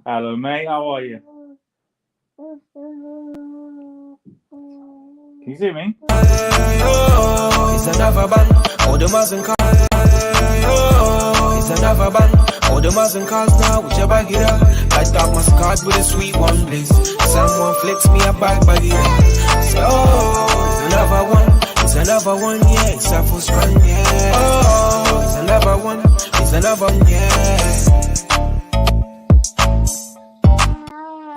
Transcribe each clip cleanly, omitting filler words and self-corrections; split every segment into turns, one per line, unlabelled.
Hello, mate. How are you? Can you see me?
It's another band. All the Muslim cars. It's another band. All the Muslim cars now. With your bag it up. Light up my card with a sweet one, please. Someone flips me a bag it up. Say, it's another one. It's another one, yeah. It's a full strand, yeah. It's another one. It's another one, yeah.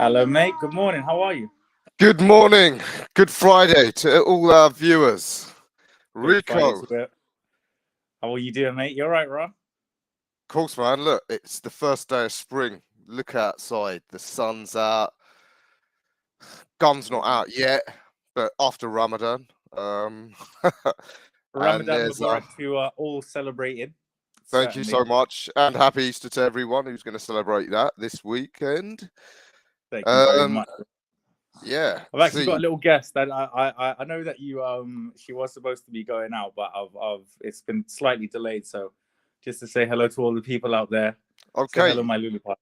Hello, mate. Good morning. How are you?
Good morning. Good Friday to all our viewers.
Good Friday
Rico.
to it. How are you doing, mate? You all right, Ra?
Of course, man. Look, it's the first day of spring. Look outside. The sun's out. Gun's not out yet, but after Ramadan.
Ramadan
there's,
Mubarak to all celebrated.
Thank you so much. And happy Easter to everyone who's going to celebrate that this weekend.
Thank you very much.
Yeah.
I've actually got a little guest that I know that you she was supposed to be going out, but it's been slightly delayed. So just to say hello to all the people out there.
Okay.
Say hello, my Lulu pie.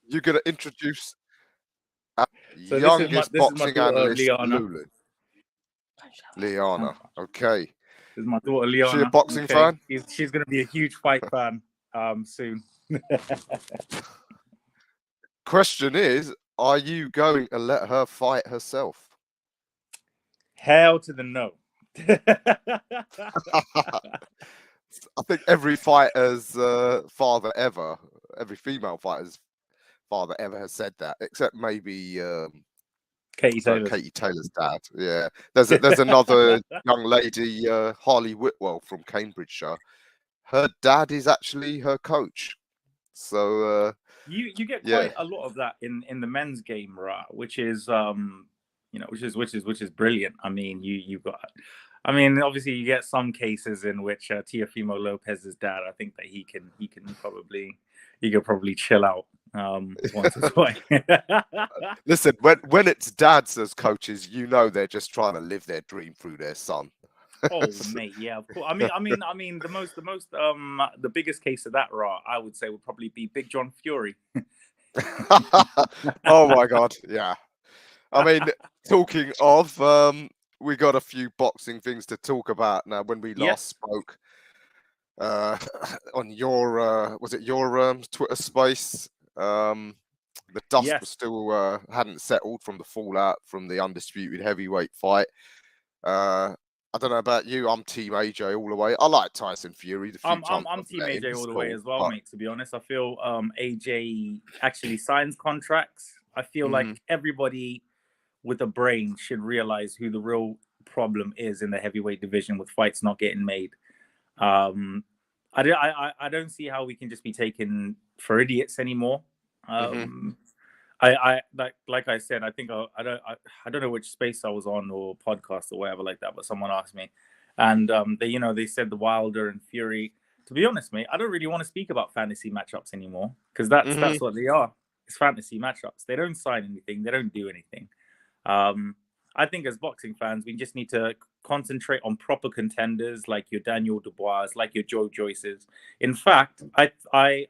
You're gonna introduce
so
youngest
this is my
boxing
daughter,
analyst,
Liana.
Lulu. Liana. Okay.
This is my daughter, Liana.
She a boxing fan?
She's gonna be a huge fight fan soon.
Question is, are you going to let her fight herself?
Hell to the no.
I think every fighter's father ever, every female fighter's father ever has said that, except maybe
Katie
Taylor's dad. Yeah, there's another young lady, Harley Whitwell from Cambridgeshire. Her dad is actually her coach. So
you get quite a lot of that in the men's game, right? Which is which is brilliant. I mean, you've got. I mean, obviously, you get some cases in which Teofimo Lopez's dad. I think that he could probably chill out once or twice.
Listen, when it's dads as coaches, you know they're just trying to live their dream through their son.
Oh, mate, yeah, of course. I mean, the biggest case of that, I would say, would probably be Big John Fury.
Oh my God, yeah. I mean, talking of, we got a few boxing things to talk about now. When we last spoke on your, was it your Twitter space? The dust was still hadn't settled from the fallout from the undisputed heavyweight fight. I don't know about you. I'm Team AJ all the way. I like Tyson Fury.
I'm Team AJ all the way as well, mate. To be honest, I feel AJ actually signs contracts. I feel like everybody with a brain should realize who the real problem is in the heavyweight division with fights not getting made. I don't see how we can just be taken for idiots anymore. I like I said, I think I don't know which space I was on or podcast or whatever like that, but someone asked me, and they said the Wilder and Fury. To be honest, mate, I don't really want to speak about fantasy matchups anymore because that's what they are. It's fantasy matchups. They don't sign anything. They don't do anything. I think as boxing fans, we just need to concentrate on proper contenders like your Daniel Dubois, like your Joe Joyces. In fact, I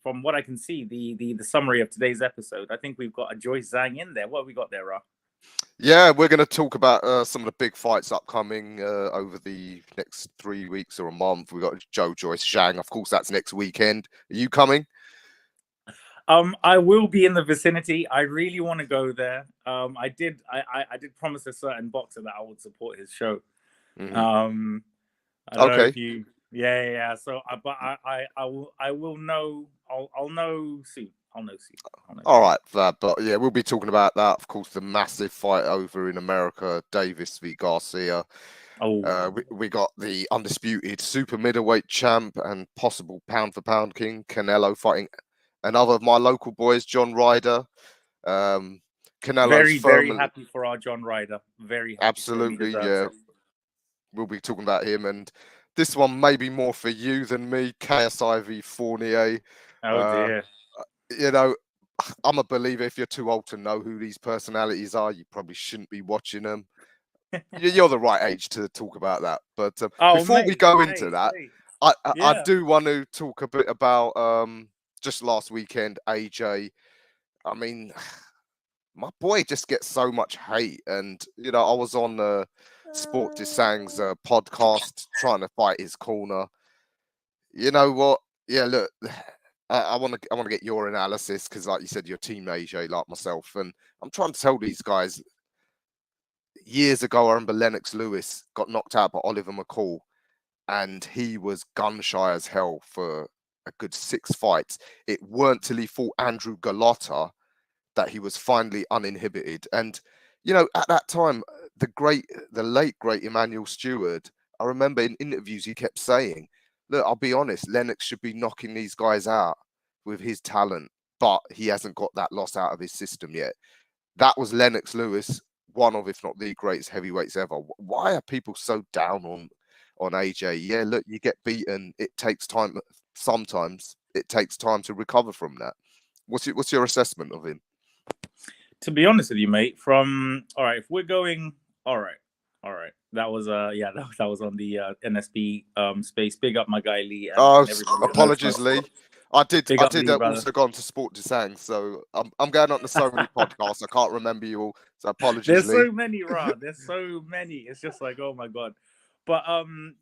from what I can see, the summary of today's episode, I think we've got a Joyce Zhang in there. What have we got there, Ra?
Yeah, we're going to talk about some of the big fights upcoming over the next 3 weeks or a month. We've got Joyce Zhang. Of course, that's next weekend. Are you coming?
I will be in the vicinity. I really want to go there. I did promise a certain boxer that I would support his show. I don't know if you, yeah. So, but I will know. I'll know soon. I'll know soon.
All right, but yeah, we'll be talking about that. Of course, the massive fight over in America, Davis v Garcia. We got the undisputed super middleweight champ and possible pound for pound king Canelo fighting another of my local boys, John Ryder. Canelo's
very happy for our John Ryder. Very happy.
Absolutely, yeah. We'll be talking about him, and this one may be more for you than me. KSI v Fournier.
Oh dear.
You know, I'm a believer. If you're too old to know who these personalities are, you probably shouldn't be watching them. You're the right age to talk about that. But before we go into that, I do want to talk a bit about just last weekend, AJ. I mean, my boy just gets so much hate. And, you know, I was on Sport Desang's podcast trying to fight his corner. You know what? Yeah, look, I want to get your analysis because, like you said, you're Team AJ, like myself, and I'm trying to tell these guys. Years ago, I remember Lennox Lewis got knocked out by Oliver McCall, and he was gun shy as hell for a good 6 fights. It weren't till he fought Andrew Gallotta that he was finally uninhibited. And, you know, at that time, the late great Emmanuel Stewart, I remember in interviews he kept saying, look, I'll be honest, Lennox should be knocking these guys out with his talent, but he hasn't got that loss out of his system yet. That was Lennox Lewis, one of, if not the greatest heavyweights ever. Why are people so down on AJ? Yeah, look, you get beaten. It takes time. Sometimes it takes time to recover from that. What's your assessment of him?
To be honest with you, mate, if we're going, all right. That was that was on the NSB space. Big up my guy Lee.
Apologies, Lee. I did
Lee,
also go on to Sport Desang, so I'm going on to so many podcasts. I can't remember you all, so apologies.
There's
Lee.
so many, Rod. There's so many. It's just like, oh my god. But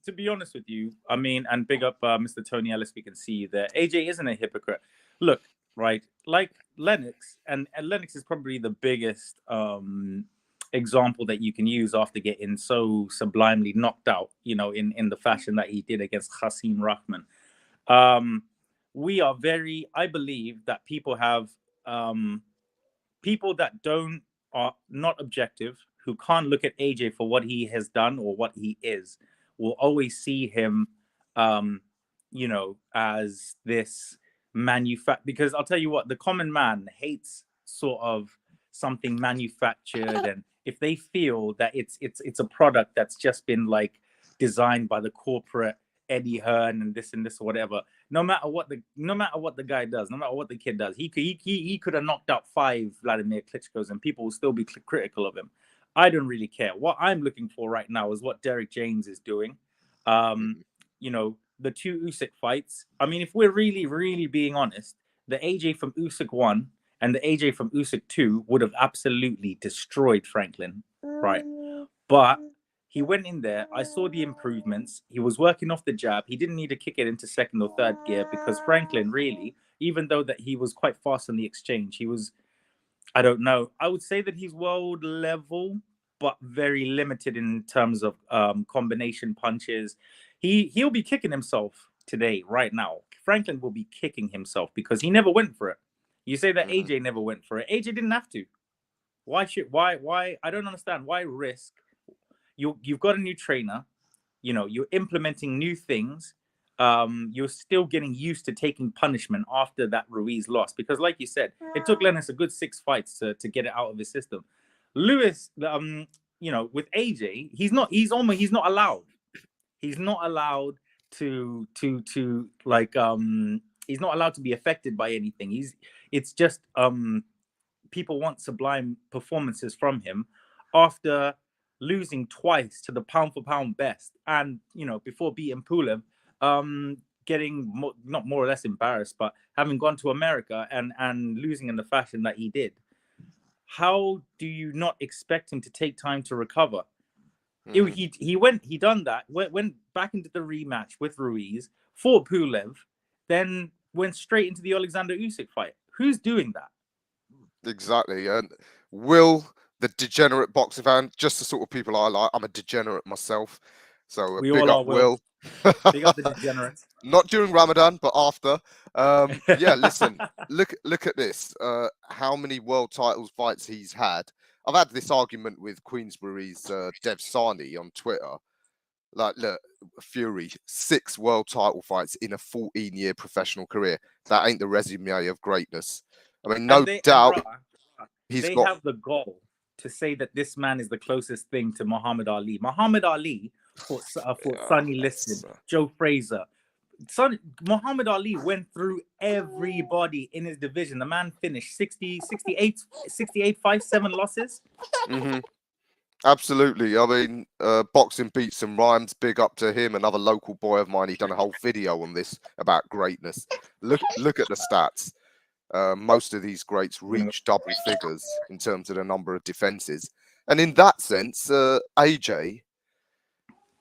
to be honest with you, I mean, and big up Mr. Tony Ellis. We can see you there. AJ isn't a hypocrite. Look, right, like Lennox, and Lennox is probably the biggest example that you can use after getting so sublimely knocked out, you know, in the fashion that he did against Hasim Rahman. I believe that people have people that are not objective, who can't look at AJ for what he has done or what he is, will always see him, you know, as this because I'll tell you what, the common man hates sort of something manufactured, and if they feel that it's a product that's just been like designed by the corporate Eddie Hearn and this or whatever, no matter what the guy does, no matter what the kid does, he could have knocked out 5 Vladimir Klitschko's and people will still be critical of him. I don't really care. What I'm looking for right now is what Derek James is doing. You know, the 2 Usyk fights. I mean, if we're really, really being honest, the AJ from Usyk 1 and the AJ from Usyk 2 would have absolutely destroyed Franklin, right? But he went in there. I saw the improvements. He was working off the jab. He didn't need to kick it into 2nd or 3rd gear because Franklin really, even though that he was quite fast on the exchange, he was, I don't know, I would say that he's world level, but very limited in terms of combination punches. He'll be kicking himself today, right now. Franklin will be kicking himself because he never went for it. You say that AJ never went for it. AJ didn't have to. Why? I don't understand. Why risk? You've got a new trainer. You know, you're implementing new things. You're still getting used to taking punishment after that Ruiz loss. Because like you said, it took Lennox a good 6 fights to get it out of his system. Lewis, you know, with AJ, he's not allowed. He's not allowed to like he's not allowed to be affected by anything. It's just people want sublime performances from him after losing twice to the pound for pound best, and you know, before beating Pulev, getting not more or less embarrassed, but having gone to America and losing in the fashion that he did. How do you not expect him to take time to recover? He done that, went back into the rematch with Ruiz, fought Pulev, then went straight into the Alexander Usyk fight. Who's doing that?
Exactly. And Will, the degenerate boxing fan, just the sort of people I like. I'm a degenerate myself. So
we
big
all
up
are,
Will.
Big up the degenerates.
Not during Ramadan, but after. Yeah, listen, look at this. How many world titles fights he's had. I've had this argument with Queensbury's Dev Sani on Twitter. Like, look, Fury, 6 world title fights in a 14-year professional career. That ain't the resume of greatness. I mean, no doubt
they have the goal to say that this man is the closest thing to Muhammad Ali. Muhammad Ali fought Sonny Liston, Joe Fraser. Muhammad Ali went through everybody in his division. The man finished 68 fights, 7 losses.
Mm-hmm. Absolutely. I mean, boxing beats and rhymes. Big up to him. Another local boy of mine. He's done a whole video on this about greatness. Look at the stats. Most of these greats reach double figures in terms of the number of defenses. And in that sense, AJ,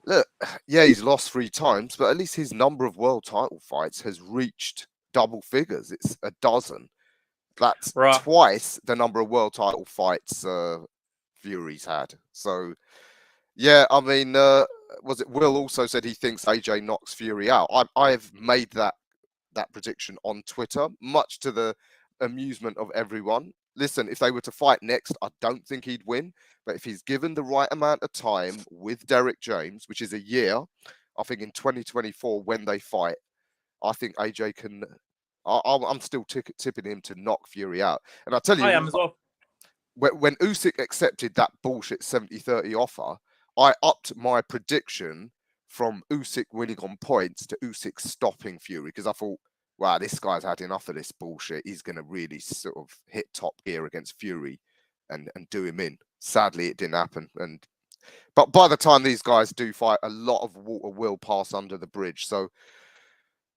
look, yeah, he's lost 3 times, but at least his number of world title fights has reached double figures. It's a dozen. That's twice the number of world title fights Fury's had. So, yeah, I mean, was it Will also said he thinks AJ knocks Fury out? I've made that prediction on Twitter, much to the amusement of everyone. Listen, if they were to fight next, I don't think he'd win. But if he's given the right amount of time with Derek James, which is a year, I think in 2024 when they fight, I think AJ can. I'm still tipping him to knock Fury out. And I tell you,
I am as well.
When Usyk accepted that bullshit 70-30 offer, I upped my prediction from Usyk winning on points to Usyk stopping Fury, because I thought, wow, this guy's had enough of this bullshit. He's going to really sort of hit top gear against Fury and do him in. Sadly, it didn't happen. But by the time these guys do fight, a lot of water will pass under the bridge. So,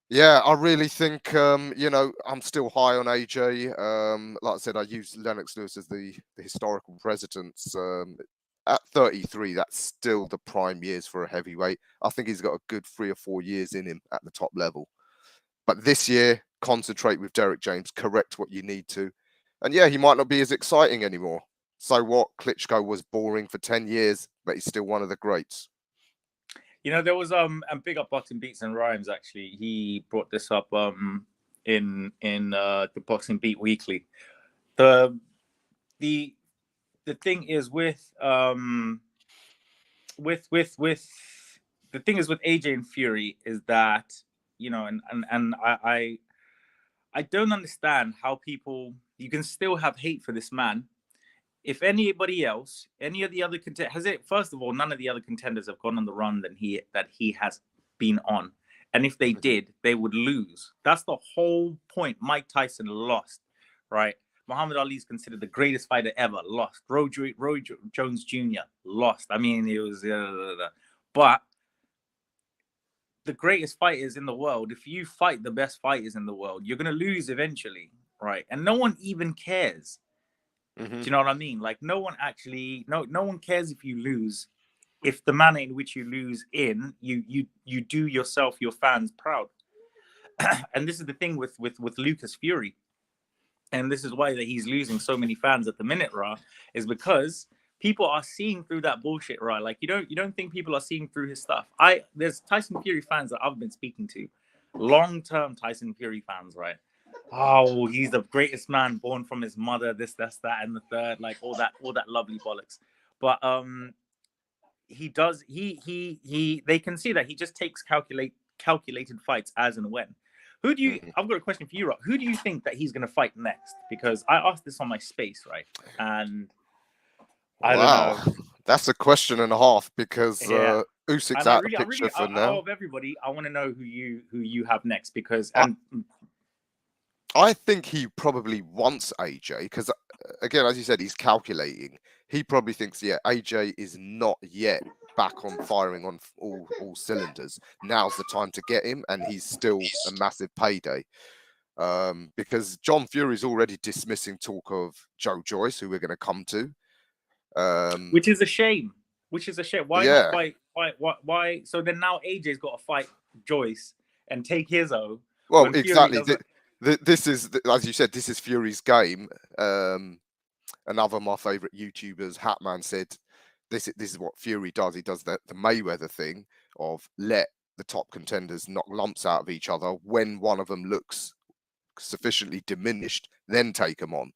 yeah, I really think, I'm still high on AJ. Like I said, I use Lennox Lewis as the historical precedence. At 33, that's still the prime years for a heavyweight. I think he's got a good 3 or 4 years in him at the top level. But this year, concentrate with Derek James, correct what you need to. And yeah, he might not be as exciting anymore. So what? Klitschko was boring for 10 years, but he's still one of the greats.
You know, there was and big up Boxing Beats and Rhymes, actually. He brought this up in the Boxing Beat Weekly. The thing is with the thing is with AJ and Fury is that, you know, and I don't understand how you can still have hate for this man. If anybody else, any of the other contenders, first of all, none of the other contenders have gone on the run that he has been on. And if they did, they would lose. That's the whole point. Mike Tyson lost, right? Muhammad Ali is considered the greatest fighter ever, lost. Roy Jones Jr. lost. I mean, it was... But the greatest fighters in the world, if you fight the best fighters in the world, you're going to lose eventually, right? And no one even cares. Do you know what I mean? Like, no one cares if you lose. If the manner in which you lose you do yourself, your fans proud. And this is the thing with Lucas Fury. And this is why that he's losing so many fans at the minute, Ra, is because people are seeing through that bullshit, Ra. Like, you don't think people are seeing through his stuff. There's Tyson Fury fans that I've been speaking to, long-term Tyson Fury fans, right? Oh, he's the greatest man born from his mother, this, that, and the third, like all that lovely bollocks. But they can see that he just takes calculated fights as and when. I've got a question for you, Rob. Who do you think that he's gonna fight next? Because I asked this on my space, right? And I don't know.
That's a question and a half, because Usyk's out of the picture for now.
Out of everybody, I want to know who you have next, because
I think he probably wants AJ, because, again, as you said, he's calculating. He probably thinks, AJ is not yet back on firing on all cylinders. Now's the time to get him, and he's still a massive payday. Because John Fury's already dismissing talk of Joe Joyce, who we're going to come to.
Which is a shame. Why not fight? Why? So then now AJ's got to fight Joyce and take his own.
Well, exactly. This is, as you said, this is Fury's game. Another of my favorite YouTubers, Hatman, said this is what Fury does. He does the Mayweather thing of let the top contenders knock lumps out of each other. When one of them looks sufficiently diminished, then take them on.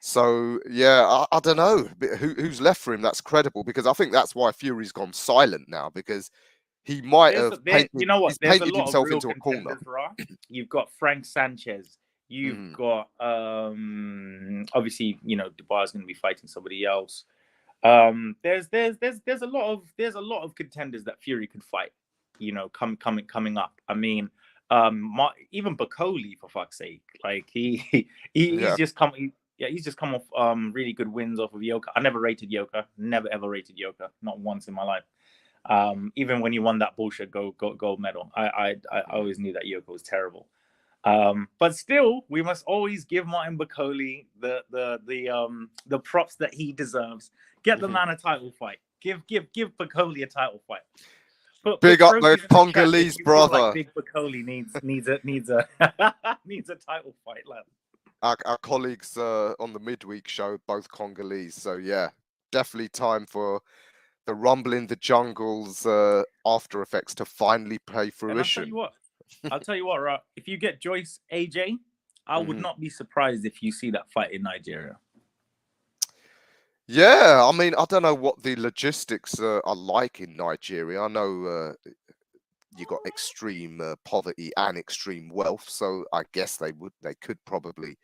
So yeah, I don't know who's left for him that's credible, because I think that's why Fury's gone silent now, because he might have painted himself into a corner.
You've got Frank Sanchez. You've got obviously, you know, Dubois going to be fighting somebody else. There's a lot of contenders that Fury could fight. You know, coming up. I mean, even Bakoli, for fuck's sake. Like he's just come. He's just come off really good wins off of Yoka. I never rated Yoka. Never ever rated Yoka. Not once in my life. Even when he won that bullshit gold medal, I always knew that Yoka was terrible. But still, we must always give Martin Bakole the props that he deserves. Get the man a title fight. Give Bakole a title fight.
Big up the Congolese brother.
Like Big Bakole needs a needs a needs a title fight, lad.
Our colleagues on the midweek show, both Congolese. So yeah, definitely time for the Rumble in the Jungle's after effects to finally play fruition.
I'll tell you what, right? If you get Joyce AJ, I would not be surprised if you see that fight in Nigeria.
Yeah, I mean, I don't know what the logistics are like in Nigeria. I know you got extreme poverty and extreme wealth, so I guess they could probably, a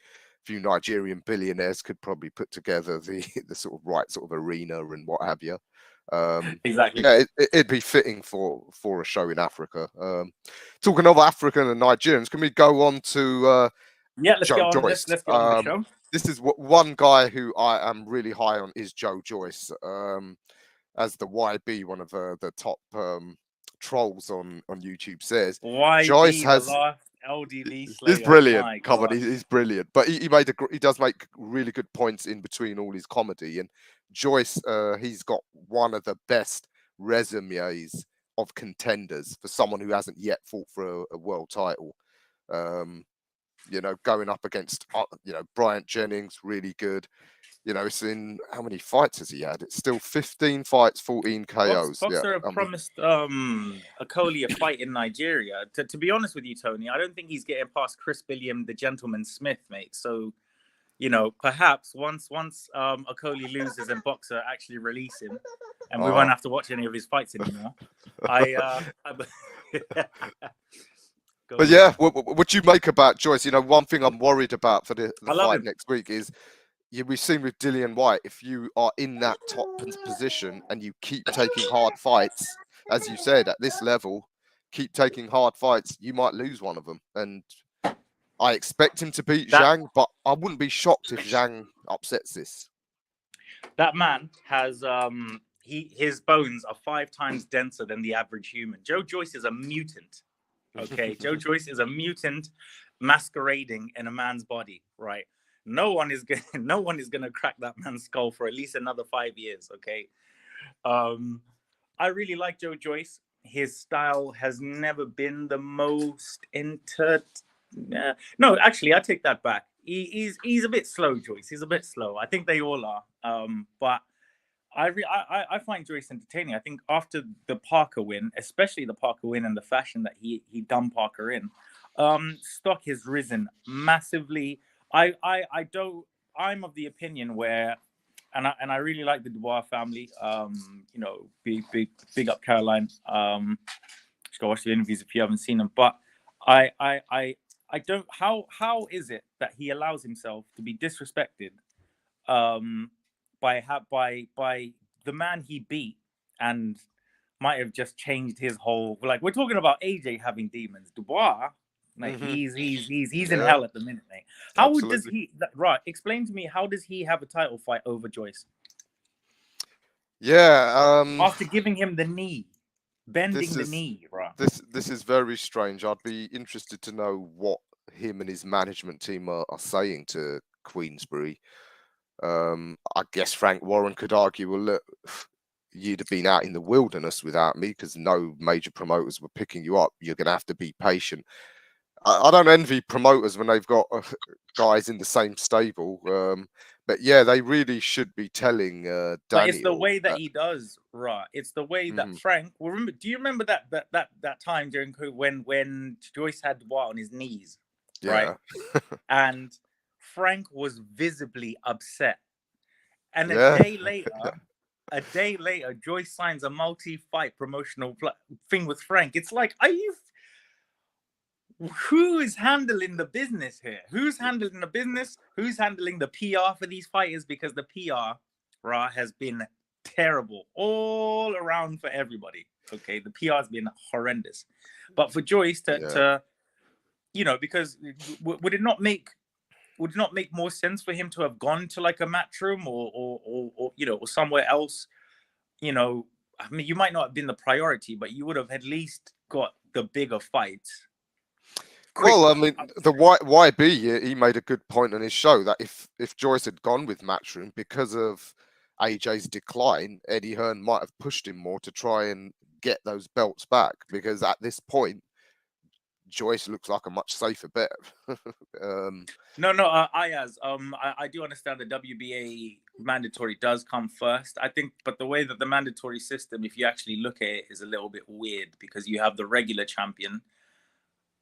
few Nigerian billionaires could probably put together the sort of right sort of arena and what have you.
Exactly.
Yeah, it'd be fitting for a show in Africa. Talking of African and Nigerians, can we go on to
let's
Joe Joyce?
Let's get on the show.
This is one guy who I am really high on is Joe Joyce. As the YB, one of the top trolls on YouTube says,
YB,
Joyce has
LDB
he's brilliant. Come on, he's brilliant. But he does make really good points in between all his comedy. And Joyce, he's got one of the best resumes of contenders for someone who hasn't yet fought for a world title. You know, going up against Bryant Jennings, really good. You know, it's in how many fights has he had? It's still 15 fights, 14 KOs.
Boxer promised Akoli a fight in Nigeria. To be honest with you, Tony, I don't think he's getting past Chris Billiam, the Gentleman Smith, mate. So, you know, perhaps once Akoli loses and Boxer actually release him, and we won't have to watch any of his fights anymore.
But yeah, what you make about Joyce? You know, one thing I'm worried about for the fight next week is we've seen with Dillian Whyte, if you are in that top position and you keep taking hard fights, as you said, at this level, keep taking hard fights, you might lose one of them. And I expect him to beat Zhang, but I wouldn't be shocked if Zhang upsets this.
That man has his bones are 5 times denser than the average human. Joe Joyce is a mutant. Okay, Joe Joyce is a mutant masquerading in a man's body, right? No one is gonna crack that man's skull for at least another 5 years. Okay, I really like Joe Joyce. His style has never been the most No, actually, I take that back. He's a bit slow, Joyce. He's a bit slow. I think they all are. But I find Joyce entertaining. I think after the Parker win, especially the Parker win and the fashion that he done Parker in, stock has risen massively. I'm of the opinion where, and I really like the Dubois family. You know, big up Caroline. Just go watch the interviews if you haven't seen them. But I don't. How is it that he allows himself to be disrespected? By the man he beat and might have just changed his whole, like, we're talking about AJ having demons. Dubois, like, he's in hell at the minute, mate. Does he, right, explain to me, how does he have a title fight over Joyce?
Yeah,
after giving him the knee, bending the knee, right?
This is very strange. I'd be interested to know what him and his management team are saying to Queensbury. I guess Frank Warren could argue, well, look, you'd have been out in the wilderness without me because no major promoters were picking you up. You're going to have to be patient. I don't envy promoters when they've got guys in the same stable. But yeah, they really should be telling Daniel.
But it's the way that he does, right? It's the way that Frank. Well, do you remember that time during when Joyce had Dubois on his knees, right? And Frank was visibly upset. And a day later, Joyce signs a multi-fight promotional thing with Frank. It's like, who is handling the business here? Who's handling the business? Who's handling the PR for these fighters? Because the PR, has been terrible all around for everybody. Okay, the PR has been horrendous. But for Joyce to because would it not make more sense for him to have gone to like a Matchroom or somewhere else? You know, I mean, you might not have been the priority, but you would have at least got the bigger fights.
Well, I mean, the YB, he made a good point on his show that if Joyce had gone with Matchroom because of AJ's decline, Eddie Hearn might have pushed him more to try and get those belts back, because at this point, Joyce looks like a much safer bet.
Ayaz, I do understand the WBA mandatory does come first, I think, but the way that the mandatory system, if you actually look at it, is a little bit weird, because you have the regular champion,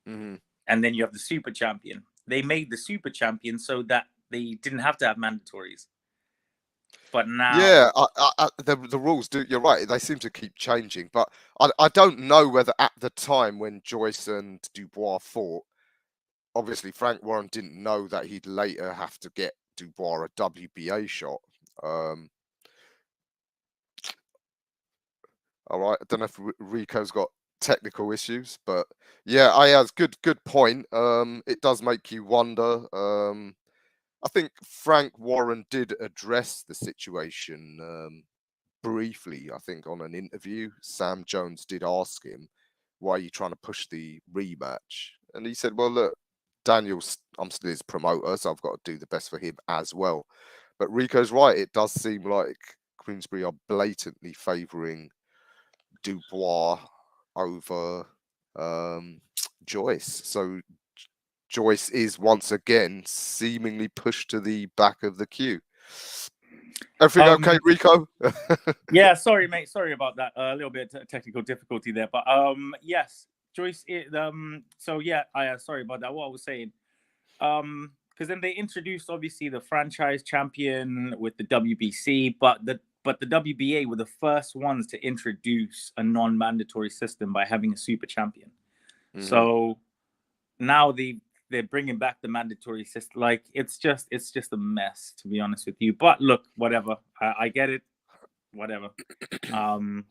and then you have the super champion. They made the super champion so that they didn't have to have mandatories. But now,
yeah, the rules do. You're right; they seem to keep changing. But I don't know whether at the time when Joyce and Dubois fought, obviously Frank Warren didn't know that he'd later have to get Dubois a WBA shot. All right, I don't know if Rico's got technical issues, but yeah, Ayaz, good point. It does make you wonder. I think Frank Warren did address the situation briefly, I think, on an interview. Sam Jones did ask him, why are you trying to push the rematch? And he said, well, look, I'm still his promoter, so I've got to do the best for him as well. But Rico's right. It does seem like Queensberry are blatantly favouring Dubois over Joyce. So Joyce is once again seemingly pushed to the back of the queue. Everything okay, Rico?
Yeah, sorry, mate. Sorry about that. A little bit of technical difficulty there, but yes, Joyce. So yeah, sorry about that. What I was saying, because then they introduced obviously the franchise champion with the WBC, but the WBA were the first ones to introduce a non-mandatory system by having a super champion. So now they're bringing back the mandatory system. Like, it's just a mess, to be honest with you. But look, whatever. I get it. Whatever.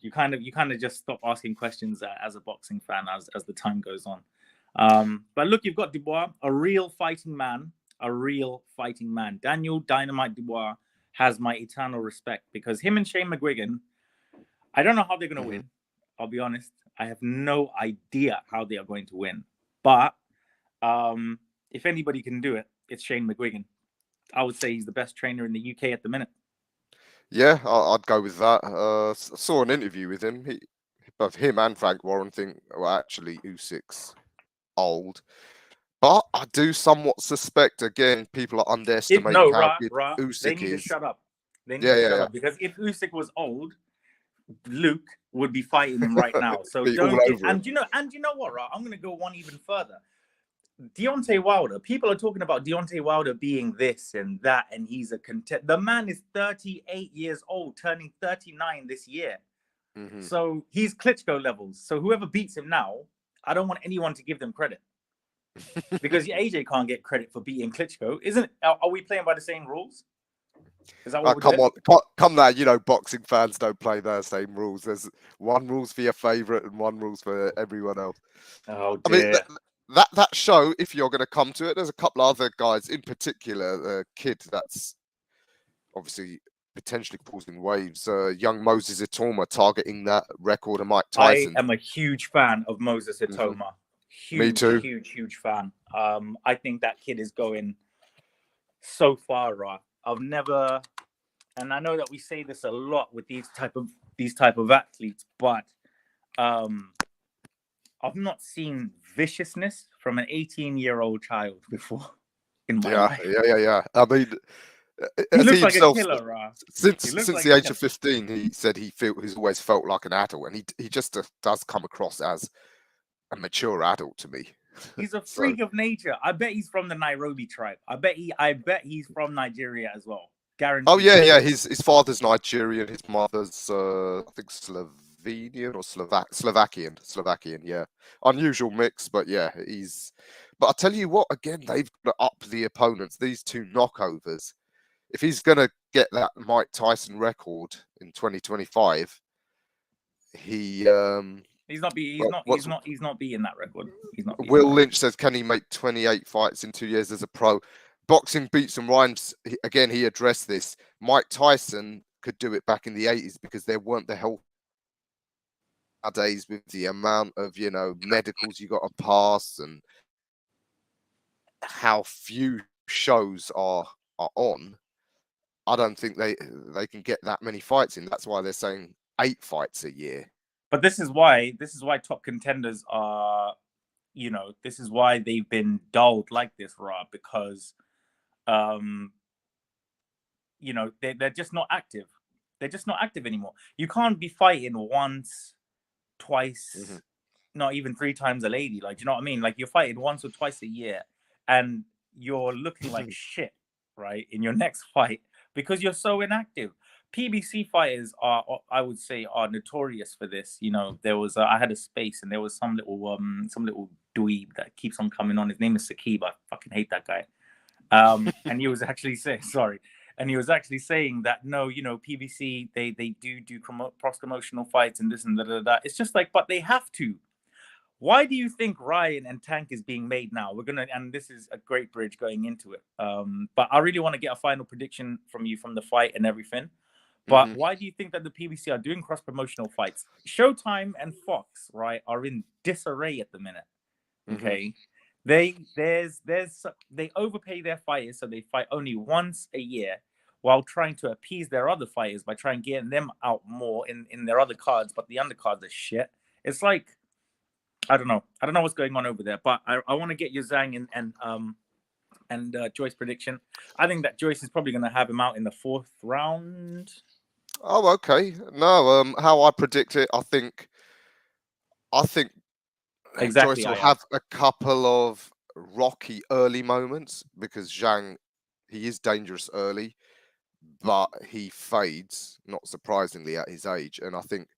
You kind of just stop asking questions as a boxing fan as the time goes on. But look, you've got Dubois, a real fighting man. Daniel Dynamite Dubois has my eternal respect, because him and Shane McGuigan, I don't know how they're going to win. I'll be honest. I have no idea how they are going to win. But if anybody can do it, it's Shane McGuigan. I would say he's the best trainer in the UK at the minute.
Yeah, I'd go with that. Saw an interview with him. Both him and Frank Warren think, well, actually, Usyk's old. But I do somewhat suspect, again, people are underestimating how good Usyk is.
They need to shut up. They need to shut up, because if Usyk was old, Luke would be fighting him right now. So don't. And you know what, Ra? I'm going to go one even further. Deontay Wilder. People are talking about Deontay Wilder being this and that, and he's a contender. The man is 38 years old, turning 39 this year. So he's Klitschko levels. So whoever beats him now, I don't want anyone to give them credit. Because AJ can't get credit for beating Klitschko. Are we playing by the same rules? Is that what
come on, come now. You know, boxing fans don't play their same rules. There's one rules for your favourite and one rules for everyone else.
Oh dear.
I mean, that show, if you're going to come to it, there's a couple other guys, in particular, the kid that's obviously potentially causing waves. Young Moses Itoma targeting that record of Mike Tyson.
I am a huge fan of Moses Itoma.
Me too.
Huge fan. I think that kid is going so far, right? I've never, and I know that we say this a lot with these type of athletes, but I've not seen viciousness from an 18-year-old child before in my life.
Yeah. I mean,
he looks like a killer, Ra.
Since the age of 15, he said he's always felt like an adult, and he just does come across as a mature adult to me.
He's a freak of nature. I bet he's from the Nairobi tribe. I bet he's from Nigeria as well. Guaranteed.
Oh yeah. His father's Nigerian. His mother's I think Slovenian or Slovakian. Yeah, unusual mix, but yeah, But I tell you what, again, they've upped the opponents. These two knockovers. If he's gonna get that Mike Tyson record in 2025, He's not beating that record. Will Lynch says, can he make 28 fights in 2 years as a pro? Boxing beats and rhymes. Again, he addressed this. Mike Tyson could do it back in the 80s because there weren't the health nowadays with the amount of, medicals you got to pass and how few shows are on, I don't think they can get that many fights in. That's why they're saying 8 fights a year.
But this is why Top Contenders are, this is why they've been dulled like this, Rob, because they're just not active. They're just not active anymore. You can't be fighting once, twice, not even 3 times a lady. Like, do you know what I mean? Like, you're fighting once or twice a year and you're looking like shit, right, in your next fight because you're so inactive. PBC fighters are, I would say, are notorious for this. There was I had a space and there was some little dweeb that keeps on coming on. His name is Sakib. I fucking hate that guy. And he was actually saying, and he was actually saying that no, PBC they do cross promotional fights and this and that. It's just like, but they have to. Why do you think Ryan and Tank is being made now? And this is a great bridge going into it. But I really want to get a final prediction from you from the fight and everything. But why do you think that the PBC are doing cross-promotional fights? Showtime and Fox, right, are in disarray at the minute. Okay, they overpay their fighters, so they fight only once a year, while trying to appease their other fighters by trying getting them out more in their other cards. But the undercards are shit. It's like, I don't know what's going on over there. But I want to get your Zhang and Joyce prediction. I think that Joyce is probably going to have him out in the 4th round.
Oh, okay. No, how I predict it, I think
exactly
Joyce will have a couple of rocky early moments because Zhang, he is dangerous early, but he fades, not surprisingly, at his age. And I think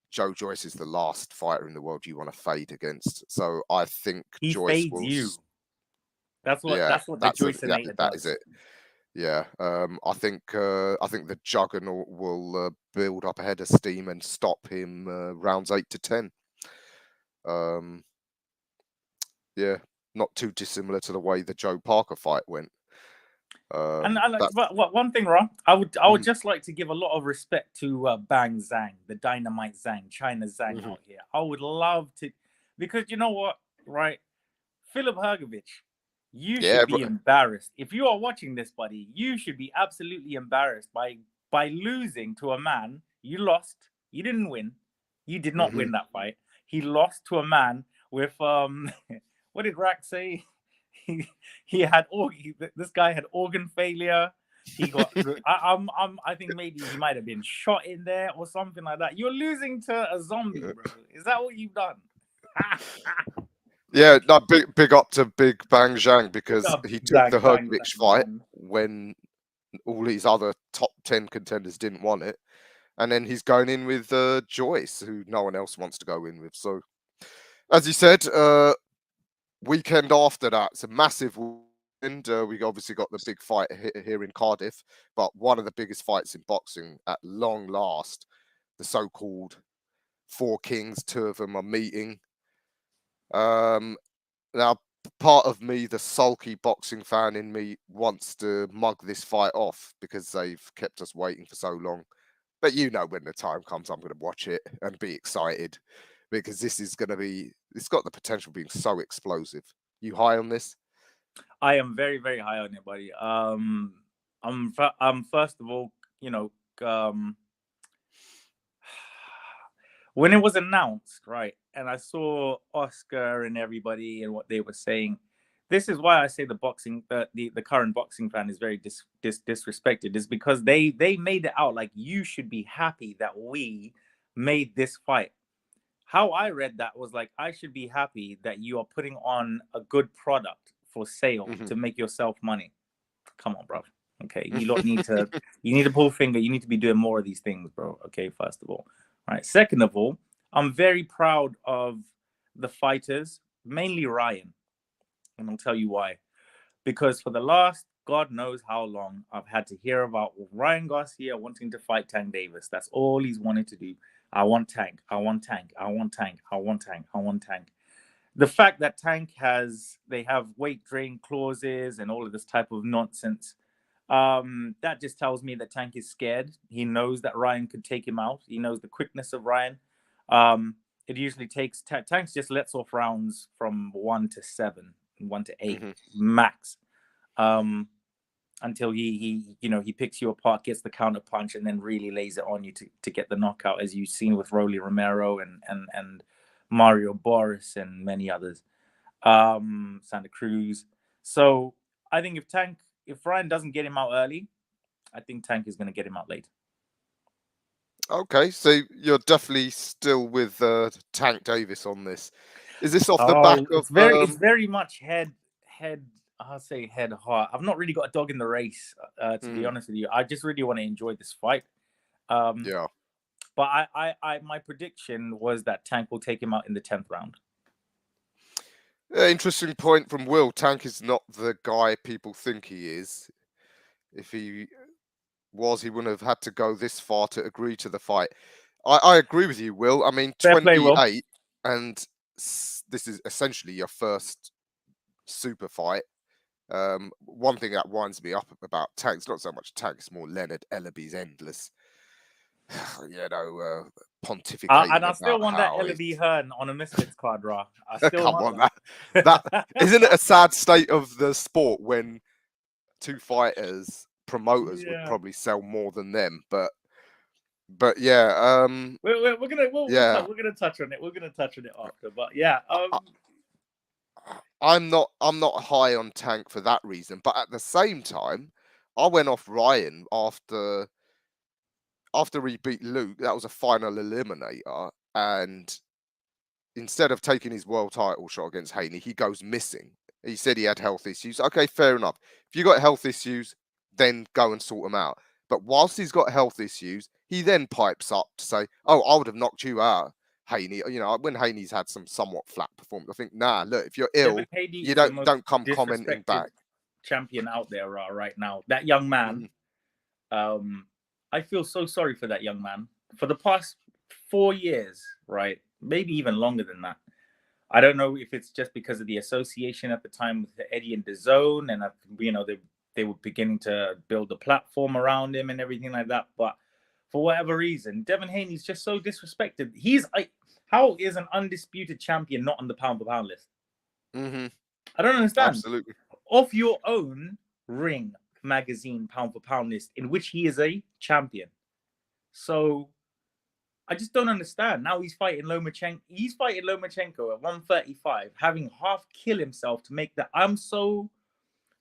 Joe Joyce is the last fighter in the world you want to fade against. So I think
he
Joyce
fades
will.
You. That's what the Joyce does.
That is it. Yeah, I think the Juggernaut will build up a head of steam and stop him rounds 8 to 10. Yeah, not too dissimilar to the way the Joe Parker fight went.
But one thing, Ron, I would just like to give a lot of respect to Bang Zhang, the Dynamite Zhang, China Zhang out here. I would love to, because you know what, right? Filip Hrgović, you should be embarrassed. If you are watching this, buddy, you should be absolutely embarrassed by losing to a man. You lost. You didn't win. You did not win that fight. He lost to a man with what did Rack say? He had this guy had organ failure. He got I think maybe he might have been shot in there or something like that. You're losing to a zombie, bro. Is that what you've done?
Yeah, no, big up to Big Bang Zhang because he took the Hrgović fight when all these other top 10 contenders didn't want it. And then he's going in with Joyce, who no one else wants to go in with. So, as you said, weekend after that, it's a massive weekend. We obviously got the big fight here in Cardiff, but one of the biggest fights in boxing at long last, the so-called Four Kings, 2 of them are meeting. Now, part of me, the sulky boxing fan in me, wants to mug this fight off because they've kept us waiting for so long. But when the time comes, I'm going to watch it and be excited because this is going to be, it's got the potential of being so explosive. You high on this?
I am very, very high on it, buddy. I'm first of all, when it was announced, right, and I saw Oscar and everybody and what they were saying, this is why I say the current boxing fan is very disrespected, is because they made it out like you should be happy that we made this fight. How I read that was like, I should be happy that you are putting on a good product for sale to make yourself money. Come on, bro. Okay, you don't need to. You need to pull finger. You need to be doing more of these things, bro. Okay, first of all. All right. Second of all, I'm very proud of the fighters, mainly Ryan, and I'll tell you why. Because for the last God knows how long, I've had to hear about Ryan Garcia wanting to fight Tank Davis. That's all he's wanted to do. I want Tank. I want Tank. I want Tank. I want Tank. I want Tank. The fact that Tank they have weight drain clauses and all of this type of nonsense, that just tells me that Tank is scared. He knows that Ryan could take him out. He knows the quickness of Ryan. It usually takes Tanks just lets off rounds from 1 to 7, 1 to 8
Mm-hmm.
max. Until he picks you apart, gets the counter punch, and then really lays it on you to get the knockout, as you've seen with Rolly Romero and Mario Boris and many others, Santa Cruz. So I think if Ryan doesn't get him out early, I think Tank is going to get him out late.
Okay, so you're definitely still with Tank Davis on this. Is this off the back of?
It's very much head. I'll say head heart. I've not really got a dog in the race, to be honest with you. I just really want to enjoy this fight.
Yeah.
But I my prediction was that Tank will take him out in the 10th round.
Interesting point from Will. Tank is not the guy people think he is. If he was, he wouldn't have had to go this far to agree to the fight. I agree with you, Will. I mean,
Fair
28,
play, Will.
and this is essentially your first super fight. One thing that winds me up about Tank, it's not so much Tank, it's more Leonard Ellaby's endless, pontificating.
And I still want that Ellaby Hearn on a Misfits card, Ra. I still
Come
want
on, that isn't it a sad state of the sport when two promoters would probably sell more than them, but yeah,
we're gonna touch on it. We're gonna touch on it after, but yeah.
I'm not high on Tank for that reason, but at the same time, I went off Ryan after he beat Luke. That was a final eliminator, and instead of taking his world title shot against Haney, he goes missing. He said he had health issues. Okay, fair enough. If you got health issues, then go and sort them out. But whilst he's got health issues, he then pipes up to say, "Oh, I would have knocked you out, Haney." When Haney's had some somewhat flat performance, I think, nah, look, if you're ill, you don't come commenting back.
Champion out there right now. That young man, I feel so sorry for that young man. For the past 4 years, right? Maybe even longer than that. I don't know if it's just because of the association at the time with Eddie and DAZN, and they were beginning to build a platform around him and everything like that. But for whatever reason, Devin Haney's just so disrespected. How is an undisputed champion not on the pound for pound list? I don't understand.
Absolutely.
Off your own Ring magazine pound for pound list, in which he is a champion. So I just don't understand. Now he's fighting Lomachenko. He's fighting Lomachenko at 135, having half kill himself to make that.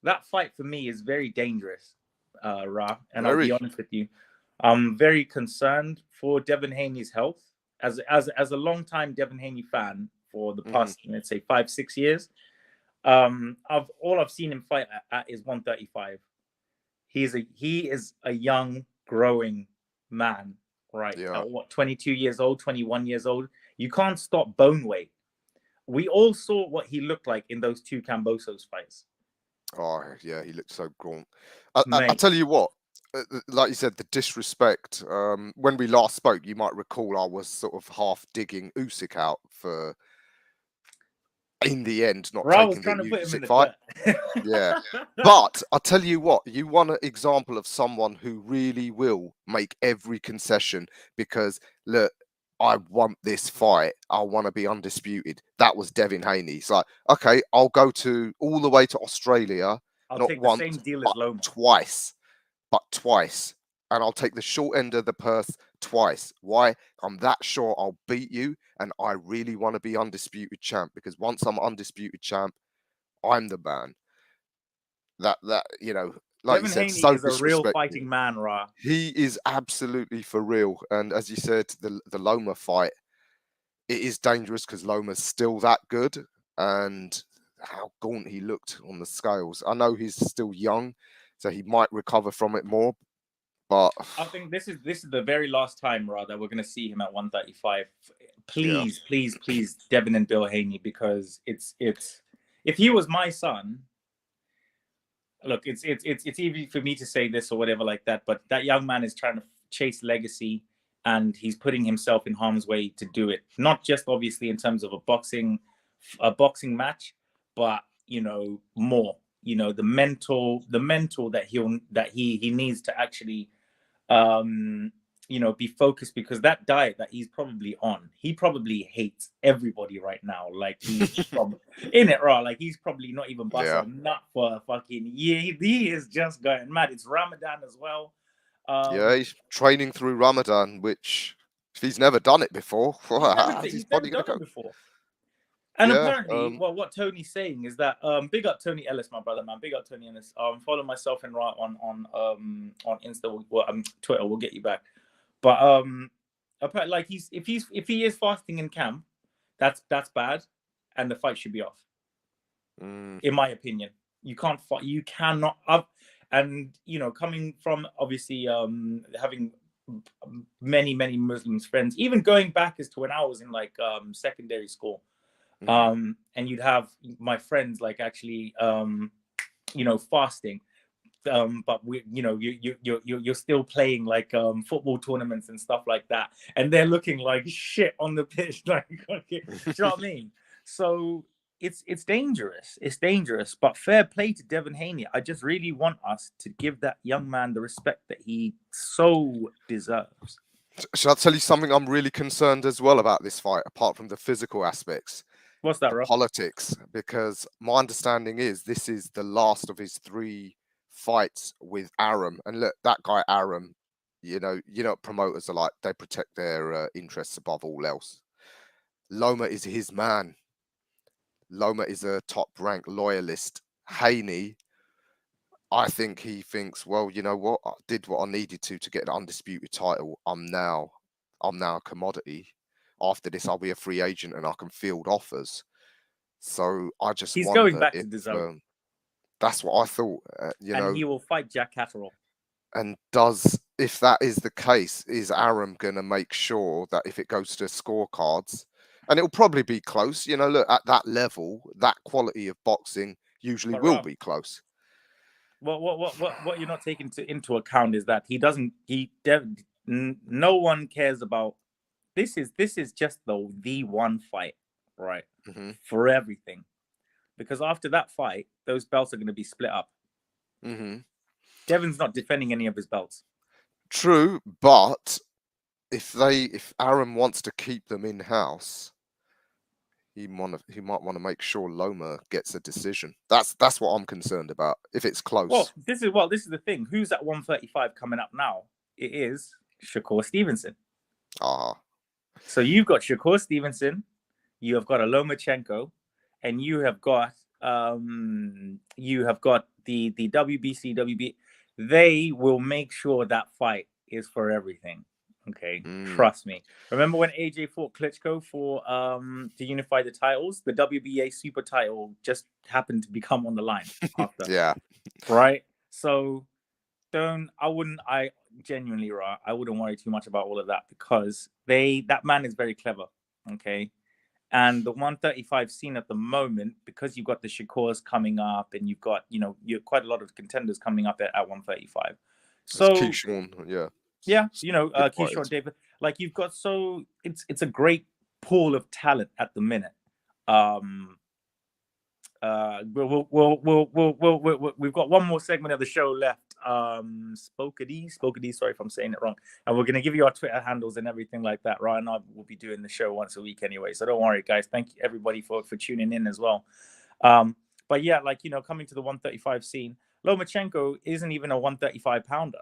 That fight for me is very dangerous, Ra. And I'll be honest with you, I'm very concerned for Devin Haney's health. As a long-time Devin Haney fan for the past, let's say 5-6 years, all I've seen him fight at is 135. He is a young, growing man, right?
Yeah.
At 22 years old, 21 years old. You can't stop bone weight. We all saw what he looked like in those 2 Kambosos fights.
Oh, yeah, he looked so gaunt. I'll tell you what, like you said, the disrespect. When we last spoke, you might recall I was sort of half digging Usyk out for, in the end, not taking the Usyk fight. Yeah. But I'll tell you what, you want an example of someone who really will make every concession because, look, I want this fight. I want to be undisputed. That was Devin Haney. It's like, okay, I'll go all the way to Australia.
I'll take the same deal as Loma.
Twice. And I'll take the short end of the purse twice. Why? I'm that sure I'll beat you. And I really want to be undisputed champ because once I'm undisputed champ, I'm the man. Like
Devin
you said,
Haney
so
is a real fighting man, Ra.
He is absolutely for real. And as you said, the Loma fight, it is dangerous because Loma's still that good. And how gaunt he looked on the scales. I know he's still young, so he might recover from it more. But
I think this is the very last time, Ra, that we're going to see him at 135. Please, Devin and Bill Haney, because it's if he was my son. Look, it's easy for me to say this or whatever like that, but that young man is trying to chase legacy, and he's putting himself in harm's way to do it. Not just obviously in terms of a boxing match, but more. The mental that he needs to actually be focused, because that diet that he's probably on, he probably hates everybody right now. Like he's probably in it, right? Like he's probably not even busting a nut for a fucking year. He is just going mad. It's Ramadan as well.
Yeah, he's training through Ramadan, which if he's never done it before,
he's never done it before. And apparently, what Tony's saying is that big up Tony Ellis, my brother, man. Big up Tony Ellis. Follow myself and right on Insta, Twitter. We'll get you back. But apparently, like if he is fasting in camp, that's bad, and the fight should be off. In my opinion, you can't fight. You cannot up. And coming from obviously having many Muslims friends, even going back as to when I was in like secondary school. And you'd have my friends like actually fasting, but you're still playing like football tournaments and stuff like that, and they're looking like shit on the pitch, like okay, do you know what I mean? So it's dangerous. It's dangerous, but fair play to Devin Haney. I just really want us to give that young man the respect that he so deserves.
Shall I tell you something I'm really concerned as well about this fight, apart from the physical aspects?
What's that, Rob?
Politics, because my understanding is this is the last of his 3 fights with Arum. And look, that guy Arum, promoters are like, they protect their interests above all else. Loma is his man. Loma is a top-ranked loyalist. Haney, I think he thinks, well, you know what? I did what I needed to get the undisputed title. I'm now a commodity. After this, I'll be a free agent and I can field offers. So I just
he's going back to the zone.
That's what I thought.
And he will fight Jack Catterall.
And if that is the case, is Arum going to make sure that if it goes to scorecards, and it'll probably be close, look, at that level, that quality of boxing usually will be close.
Well, what you're not taking into account is that no one cares about. This is just the one fight, right? For everything, because after that fight, those belts are going to be split up. Devin's not defending any of his belts.
True, but if Arum wants to keep them in house, he might want to make sure Loma gets a decision. That's what I'm concerned about. If it's close.
Well, this is the thing. Who's at 135 coming up now? It is Shakur Stevenson. So you've got Shakur Stevenson, you have got a Lomachenko, and you have got the WBC, WB. They will make sure that fight is for everything. Okay, trust me. Remember when AJ fought Klitschko for to unify the titles? The WBA super title just happened to become on the line after.
Yeah.
Right. So I genuinely, I wouldn't worry too much about all of that, because that man is very clever. Okay. And the 135 scene at the moment, because you've got the Shakurs coming up, and you've got, you're quite a lot of contenders coming up at 135. So
Keyshawn,
Keyshawn David, like you've got, so it's a great pool of talent at the minute. We've got one more segment of the show left. Spokady, sorry if I'm saying it wrong. And we're gonna give you our Twitter handles and everything like that. Ryan and I will be doing the show once a week anyway, so don't worry, guys. Thank you everybody for tuning in as well. But yeah, like coming to the 135 scene, Lomachenko isn't even a 135 pounder.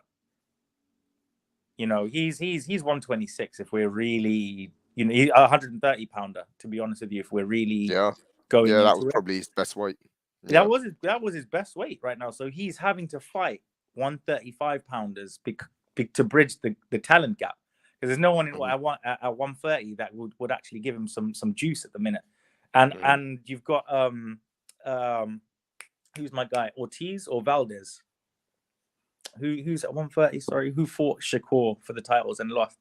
He's 126 if we're really, he's a 130 pounder, to be honest with you, if we're really going.
Yeah, that was probably his best weight.
Yeah. That was his best weight right now. So he's having to fight 135 pounders to bridge the talent gap, because there's no one at 130 that would actually give him some juice at the minute. And you've got who's my guy, Ortiz or Valdez? Who's at 130? Sorry, who fought Shakur for the titles and lost?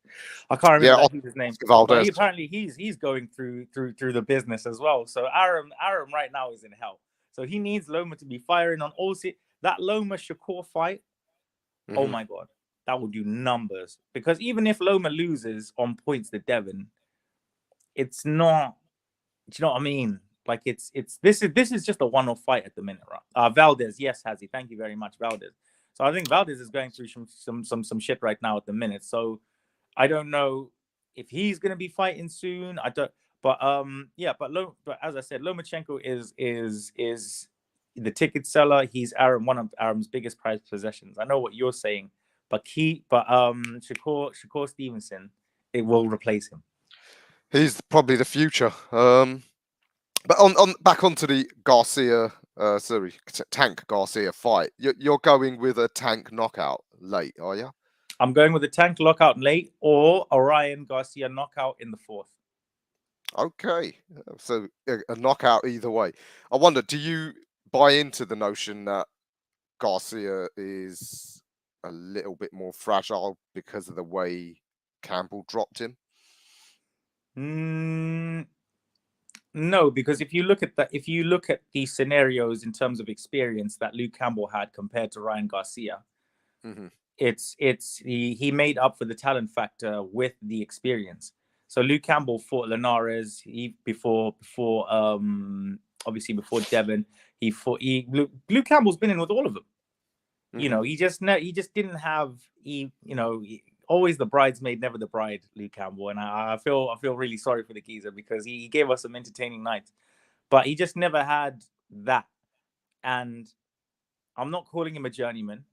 I can't remember his name.
Valdez.
Apparently, he's going through the business as well. So Arum right now is in hell. So he needs Loma to be firing on all. That Loma Shakur fight. Oh my God, that will do numbers. Because even if Loma loses on points to Devin, it's not. Do you know what I mean? Like this is just a one-off fight at the minute, right? Valdez, yes, Hazzy. Thank you very much, Valdez. So I think Valdez is going through some shit right now at the minute. So I don't know if he's going to be fighting soon. I don't. But yeah. But as I said, Lomachenko is the ticket seller. He's one of Aram's biggest prized possessions. I know what you're saying, but Shakur Stevenson, it will replace him.
He's probably the future. But on back onto the Garcia, Tank Garcia fight. You're going with a Tank knockout late, are you?
I'm going with a Tank knockout late or a Ryan Garcia knockout in the 4th.
Okay, so a knockout either way. I wonder, do you buy into the notion that Garcia is a little bit more fragile because of the way Campbell dropped him?
No, because if you look at the scenarios in terms of experience that Luke Campbell had compared to Ryan Garcia, he made up for the talent factor with the experience. So Luke Campbell fought Linares obviously before Devin. Luke Campbell's been in with all of them. You know, he just didn't have always the bridesmaid, never the bride, Luke Campbell. And I feel really sorry for the geezer because he gave us some entertaining nights, but he just never had that. And I'm not calling him a journeyman,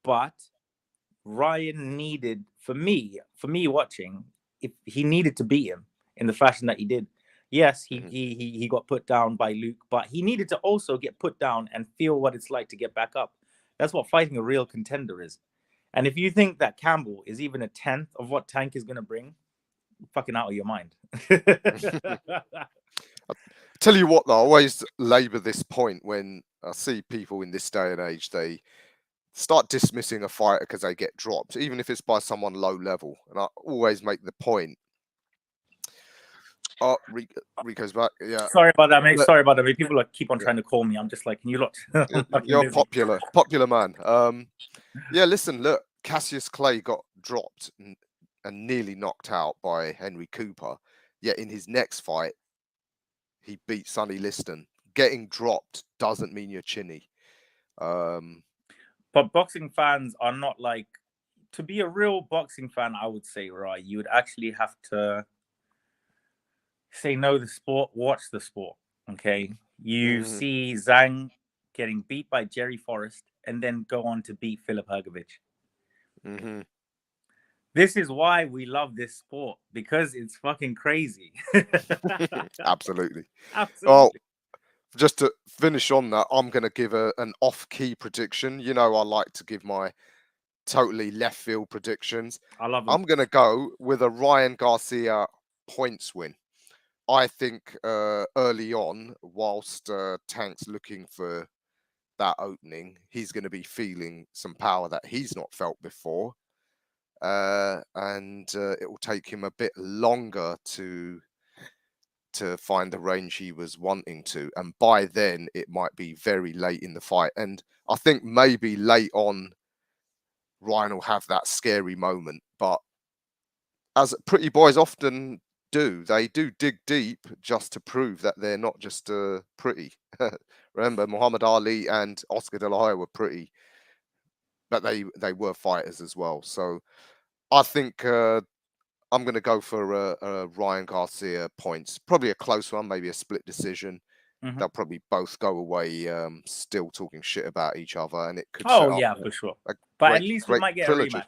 but Ryan needed, for me watching, if he needed to beat him in the fashion that he did. Yes, he got put down by Luke, but he needed to also get put down and feel what it's like to get back up. That's what fighting a real contender is. And if you think that Campbell is even a 10th of what Tank is going to bring, you're fucking out of your mind.
I'll tell you what, though, I always labour this point when I see people in this day and age, they start dismissing a fighter because they get dropped, even if it's by someone low level. And I always make the point. Oh, Rico's back. Yeah.
Sorry about that, mate. Sorry about that, mate. People keep on trying to call me. I'm just like, can you lot?
You're popular man. Yeah, listen, look, Cassius Clay got dropped and nearly knocked out by Henry Cooper. Yet in his next fight, he beat Sonny Liston. Getting dropped doesn't mean you're chinny.
But boxing fans are not like, to be a real boxing fan, I would say, right, you would actually have to say know the sport, watch the sport. Okay, you see Zhang getting beat by Jerry Forrest and then go on to beat Filip Hrgović. This is why we love this sport, because it's fucking crazy.
Absolutely.
Oh,
just to finish on that, I'm going to give an off-key prediction. You know, I like to give my totally left field predictions.
I love them.
I'm going to go with a Ryan Garcia points win. I think early on, whilst Tank's looking for that opening, he's going to be feeling some power that he's not felt before. And it will take him a bit longer to find the range he was wanting to. And by then, it might be very late in the fight. And I think maybe late on, Ryan will have that scary moment. But as pretty boys often do, they do dig deep just to prove that they're not just pretty. Remember, Muhammad Ali and Oscar De La Hoya were pretty, but they were fighters as well. So I think I'm going to go for Ryan Garcia points. Probably a close one, maybe a split decision. They'll probably both go away still talking shit about each other, and it could.
Oh yeah, for sure. But at least we might get trilogy. A rematch.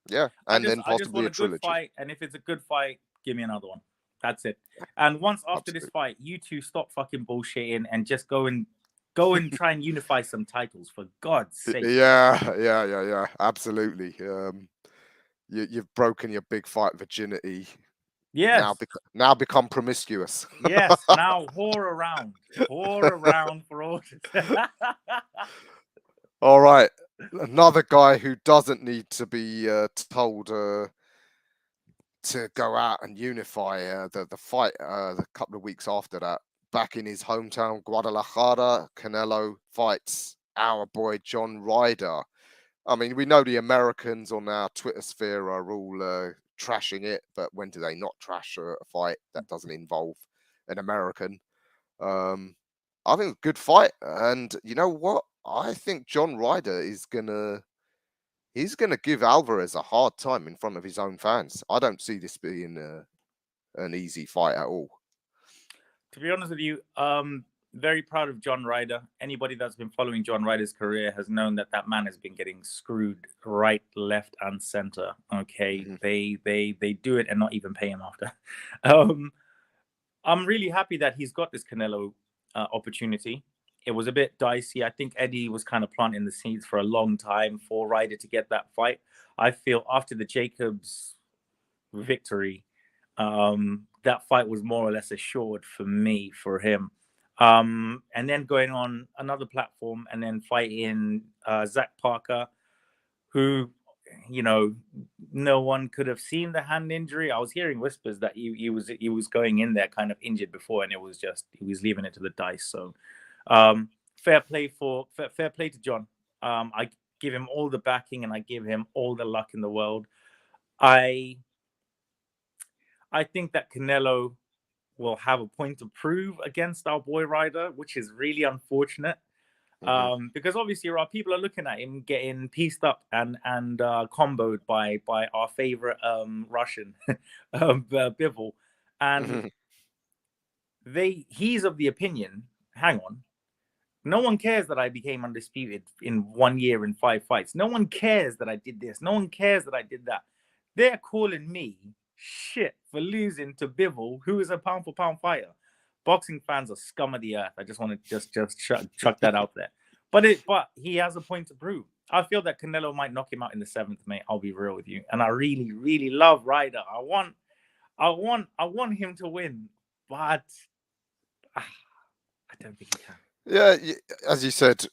Yeah, and then possibly a trilogy.
Good fight, and if it's a good fight, give me another one. That's it. And once after this fight, you two stop fucking bullshitting and just go and try and unify some titles, for God's sake.
Yeah. Absolutely. You've broken your big fight virginity.
Yes.
Now become promiscuous.
Yes. Now whore around for all.
All right. Another guy who doesn't need to be told to go out and unify the fight a couple of weeks after that. Back in his hometown, Guadalajara, Canelo fights our boy John Ryder. I mean, we know the Americans on our Twitter sphere are all trashing it, but when do they not trash a fight that doesn't involve an American? I think a good fight. And you know what? I think John Ryder is going to he's going to give Alvarez a hard time in front of his own fans. I don't see this being an easy fight at all.
To be honest with you, very proud of John Ryder. Anybody that's been following John Ryder's career has known that that man has been getting screwed right, left, and center. Okay, they do it and not even pay him after. I'm really happy that he's got this Canelo opportunity. It was a bit dicey. I think Eddie was kind of planting the seeds for a long time for Ryder to get that fight. I feel after the Jacobs victory, that fight was more or less assured for me, for him. And then going on another platform and then fighting Zach Parker, who, you know, no one could have seen the hand injury. I was hearing whispers that he was going in there kind of injured before, and it was just he was leaving it to the dice. So fair play to John. I give him all the backing and I give him all the luck in the world. I think that Canelo will have a point to prove against our boy Ryder, which is really unfortunate. Because obviously people are looking at him getting pieced up and comboed by our favorite Russian, Bivol. And he's of the opinion, hang on, no one cares that I became undisputed in 1 year in 5 fights. No one cares that I did this. No one cares that I did that. They're calling me shit for losing to Bivol, who is a pound for pound fighter. Boxing fans are scum of the earth. I just want to just chuck that out there. But he has a point to prove. I feel that Canelo might knock him out in the 7th, mate. I'll be real with you. And I really, really love Ryder. I want him to win, but I don't think he can.
Yeah, as you said,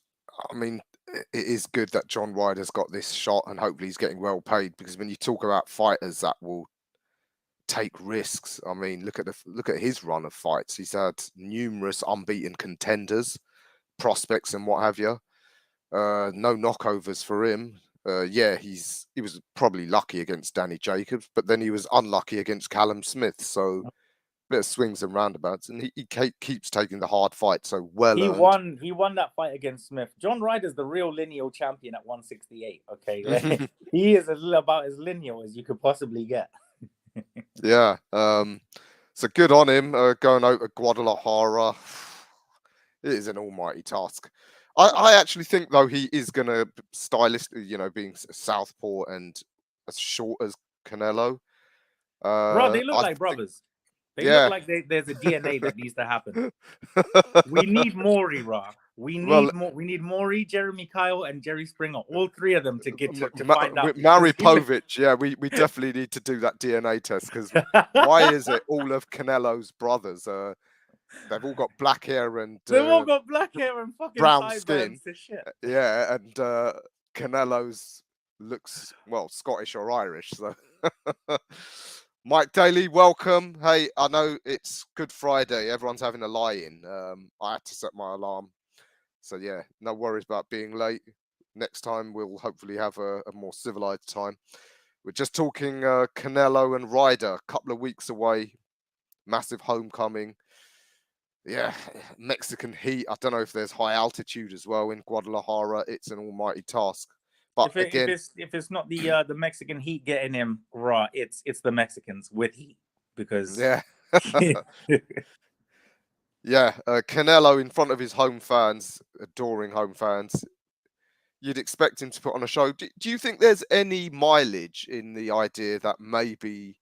I mean, it is good that John Ryder's got this shot, and hopefully he's getting well paid. Because when you talk about fighters that will take risks, I mean, look at his run of fights. He's had numerous unbeaten contenders, prospects, and what have you. No knockovers for him. He was probably lucky against Danny Jacobs, but then he was unlucky against Callum Smith. So bit of swings and roundabouts, and he keeps taking the hard fight. So
he won that fight against Smith. John Ryder's the real lineal champion at 168. Okay, he is about as lineal as you could possibly get.
Yeah. So good on him going out to Guadalajara. It is an almighty task. I actually think though he is gonna being southpaw and as short as Canelo.
Bro, they look like brothers. They look like there's a DNA that needs to happen. We need Maury, Ra. We need Maury, Jeremy Kyle, and Jerry Springer. All 3 of them to find out.
Maury Povich, yeah, we definitely need to do that DNA test, because why is it all of Canelo's brothers? They've all got black hair and
fucking
brown skin.
Shit.
Yeah, and Canelo's looks Scottish or Irish. So. Mike Daly, welcome. Hey, I know it's Good Friday. Everyone's having a lie-in. I had to set my alarm. So, yeah, no worries about being late. Next time, we'll hopefully have a more civilized time. We're just talking Canelo and Ryder, a couple of weeks away. Massive homecoming. Yeah, Mexican heat. I don't know if there's high altitude as well in Guadalajara. It's an almighty task. But
if it's not the Mexican heat getting him, Raw, it's the Mexicans with heat, because
Canelo in front of his home fans, adoring home fans. You'd expect him to put on a show. Do you think there's any mileage in the idea that maybe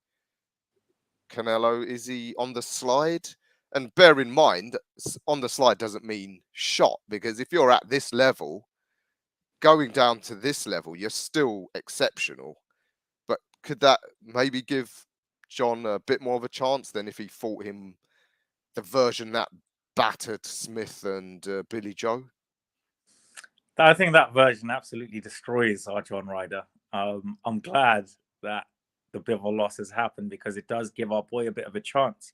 Canelo, is he on the slide? And bear in mind, on the slide doesn't mean shot, because if you're at this level, going down to this level, you're still exceptional. But could that maybe give John a bit more of a chance than if he fought him the version that battered Smith and Billy Joe?
I think that version absolutely destroys our John Ryder. I'm glad that the Bivol loss has happened, because it does give our boy a bit of a chance.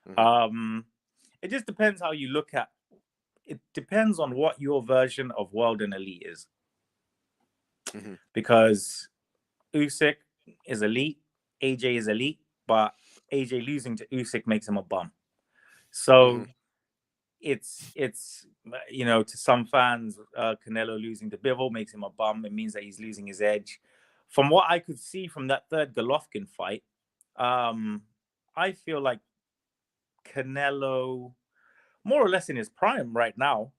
It just depends how you look at it. Depends on what your version of world and elite is. Because Usyk is elite, AJ is elite, but AJ losing to Usyk makes him a bum. So it's to some fans, Canelo losing to Bivol makes him a bum. It means that he's losing his edge. From what I could see from that third Golovkin fight, I feel like Canelo more or less in his prime right now.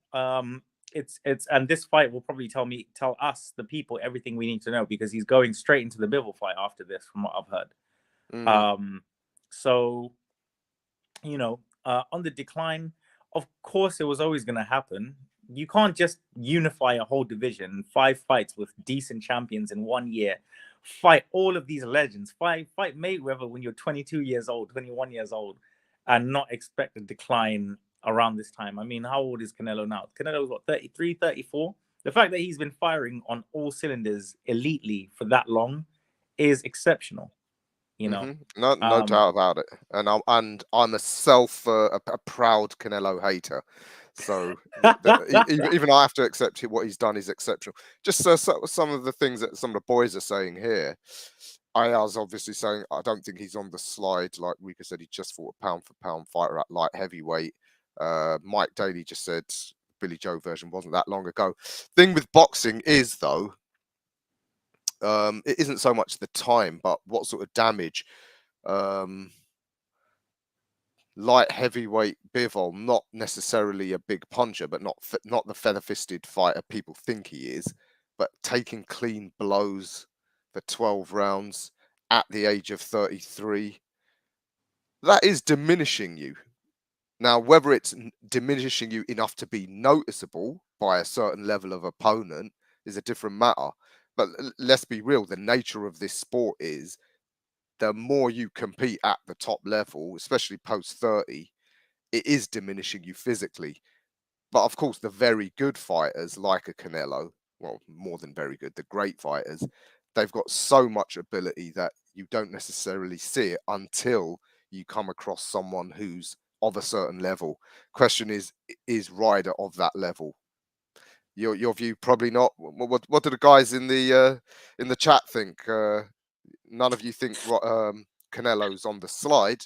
It's and this fight will probably tell us the people everything we need to know, because he's going straight into the Bivol fight after this, from what I've heard. So on the decline, of course it was always going to happen. You can't just unify a whole division, 5 fights with decent champions in 1 year, fight all of these legends, fight Mayweather when you're 22 years old, 21 years old, and not expect a decline around this time. I mean, how old is Canelo now? Canelo's what, 33, 34? The fact that he's been firing on all cylinders elitely for that long is exceptional.
No doubt about it. And I'm a proud Canelo hater. So even I have to accept what he's done is exceptional. Just some of the things that some of the boys are saying here. Ayaz obviously saying, I don't think he's on the slide. Like Rika said, he just fought a pound for pound fighter at light heavyweight. Mike Daly just said Billy Joe version wasn't that long ago. Thing with boxing is, though, it isn't so much the time, but what sort of damage. Light heavyweight Bivol, not necessarily a big puncher, but not the feather-fisted fighter people think he is, but taking clean blows for 12 rounds at the age of 33, that is diminishing you. Now, whether it's diminishing you enough to be noticeable by a certain level of opponent is a different matter. But let's be real, the nature of this sport is the more you compete at the top level, especially post 30, it is diminishing you physically. But of course, the very good fighters like a Canelo, well, more than very good, the great fighters, they've got so much ability that you don't necessarily see it until you come across someone who's of a certain level. Question is Ryder of that level? Your view, probably not. What do the guys in the chat think? None of you think Canelo's on the slide.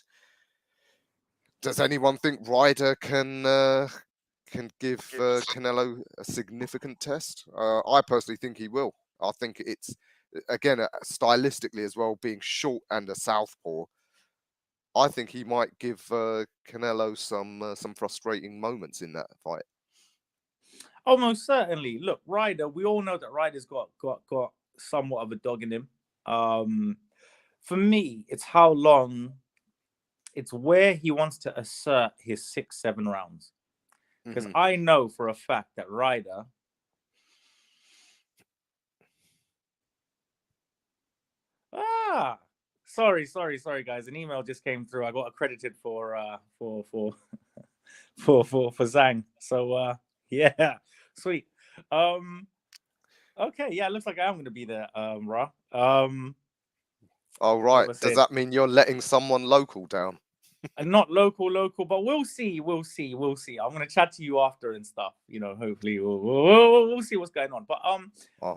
Does anyone think Ryder can give Canelo a significant test? I personally think he will. I think it's, again, stylistically as well, being short and a southpaw, I think he might give Canelo some frustrating moments in that fight.
Almost certainly. Look, Ryder, we all know that Ryder's got somewhat of a dog in him. For me, it's how long, it's where he wants to assert his 6-7 rounds. Because I know for a fact that Ryder, sorry, guys. An email just came through. I got accredited for Zhang. So yeah, sweet. Okay, yeah, it looks like I'm going to be there, Ra.
Oh, right. Does that mean you're letting someone local down?
Not local, but we'll see. I'm going to chat to you after and stuff. Hopefully we'll see what's going on. But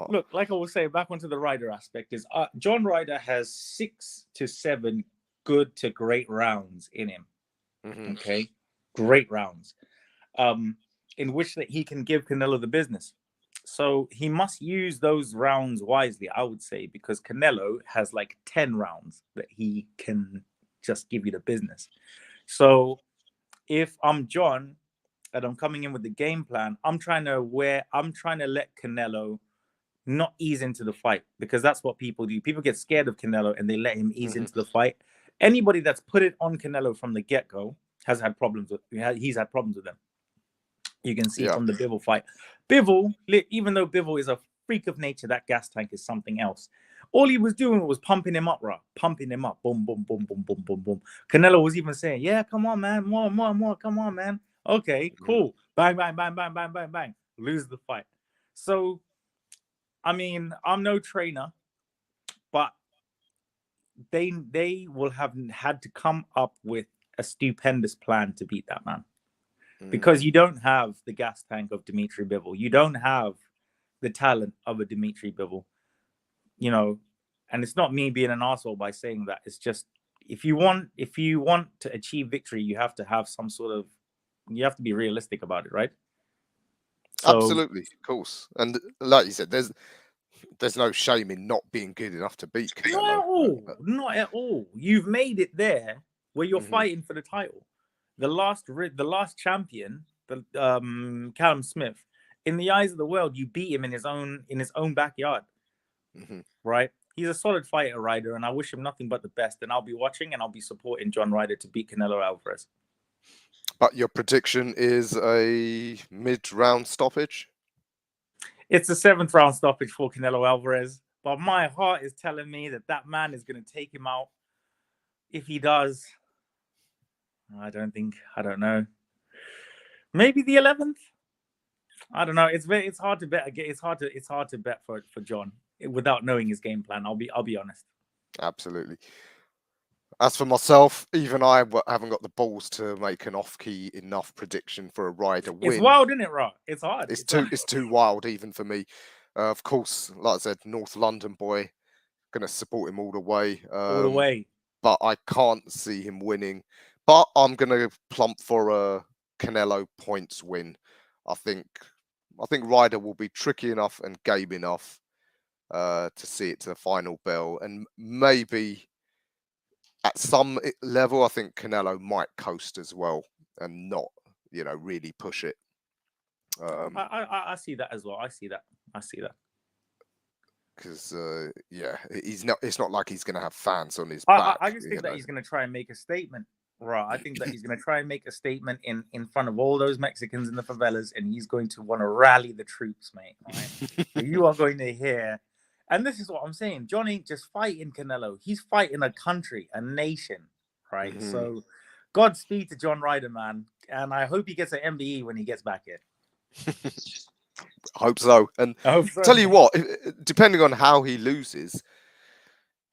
look, like I was saying, back onto the Ryder aspect is John Ryder has 6 to 7 good to great rounds in him. Okay, great rounds, in which that he can give Canelo the business. So he must use those rounds wisely, I would say, because Canelo has like 10 rounds that he can just give you the business. So if I'm John and I'm coming in with the game plan, I'm trying to let Canelo not ease into the fight, because that's what people do. People get scared of Canelo and they let him ease into the fight. Anybody that's put it on Canelo from the get-go has had problems with. He's had problems with them. You can see from the Bivol fight. Bivol, even though Bivol is a freak of nature, that gas tank is something else. All he was doing was pumping him up, pumping him up. Boom, boom, boom, boom, boom, boom, boom. Canelo was even saying, yeah, come on, man. More. Come on, man. Okay, cool. Bang, bang, bang, bang, bang, bang, bang. Lose the fight. So, I mean, I'm no trainer, but they will have had to come up with a stupendous plan to beat that man. Because you don't have the gas tank of Dimitri Bivol. You don't have the talent of a Dimitri Bivol. And it's not me being an arsehole by saying that. It's just, if you want to achieve victory, you have to have some sort of you have to be realistic about it, right? So,
absolutely, of course. And like you said, there's no shame in not being good enough to beat Canelo.
Not at all. Not at all. You've made it there where you're fighting for the title. The last champion, Callum Smith, in the eyes of the world, you beat him in his own backyard. Right? He's a solid fighter, Ryder, and I wish him nothing but the best. And I'll be watching and I'll be supporting John Ryder to beat Canelo Alvarez.
But your prediction is a mid-round stoppage?
It's a 7th round stoppage for Canelo Alvarez. But my heart is telling me that man is going to take him out. If he does, I don't know. Maybe the 11th. I don't know. It's hard to bet. It's hard to bet for John without knowing his game plan. I'll be honest.
Absolutely. As for myself, even I haven't got the balls to make an off-key enough prediction for a Ryder win.
It's wild, isn't it, Ra? It's hard.
It's too wild even for me. Of course, like I said, North London boy, gonna support him all the way.
All the way.
But I can't see him winning. But I'm gonna plump for a Canelo points win. I think Ryder will be tricky enough and game enough to see it to the final bell, and maybe at some level, I think Canelo might coast as well and not, really push it.
I see that as well. I see that.
Because he's not. It's not like he's going to have fans on his back.
I just think that he's going to try and make a statement. Right. I think that he's going to try and make a statement in front of all those Mexicans in the favelas, and he's going to want to rally the troops, mate. Right? You are going to hear. And this is what I'm saying. John ain't just fighting Canelo. He's fighting a country, a nation, right? So Godspeed to John Ryder, man. And I hope he gets an MBE when he gets back here.
I hope so. And tell you what, depending on how he loses,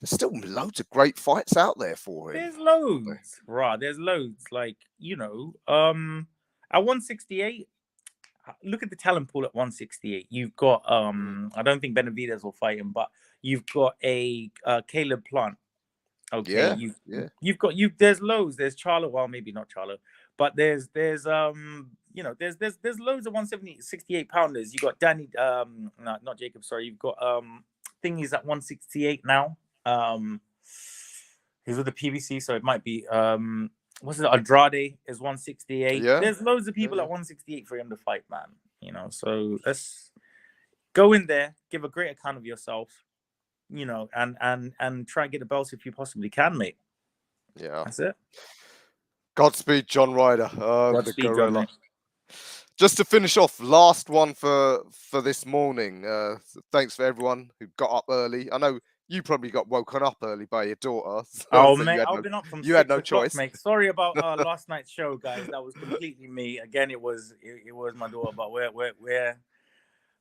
there's still loads of great fights out there for him.
There's loads. Right. There's loads. Like, at 168, look at the talent pool at 168. You've got I don't think Benavidez will fight him, but you've got a Caleb Plant. Okay, you've got there's loads. There's Charlo, well, maybe not Charlo, but there's there's loads of 168 pounders. You got Danny not Jacob, sorry. You've got Thingy's at 168 now. He's with the PBC, so it might be what's it? Andrade is 168. Yeah. There's loads of people at 168 for him to fight, man. So let's go in there, give a great account of yourself, and try and get the belts if you possibly can, mate.
Yeah.
That's it.
Godspeed, John Ryder.
Godspeed, John.
Just to finish off, last one for this morning. Thanks for everyone who got up early. I know you probably got woken up early by your daughter.
So mate, I've been up from 6
had no
o'clock,
choice,
mate. Sorry about last night's show, guys. That was completely me. Again, it was my daughter, but we're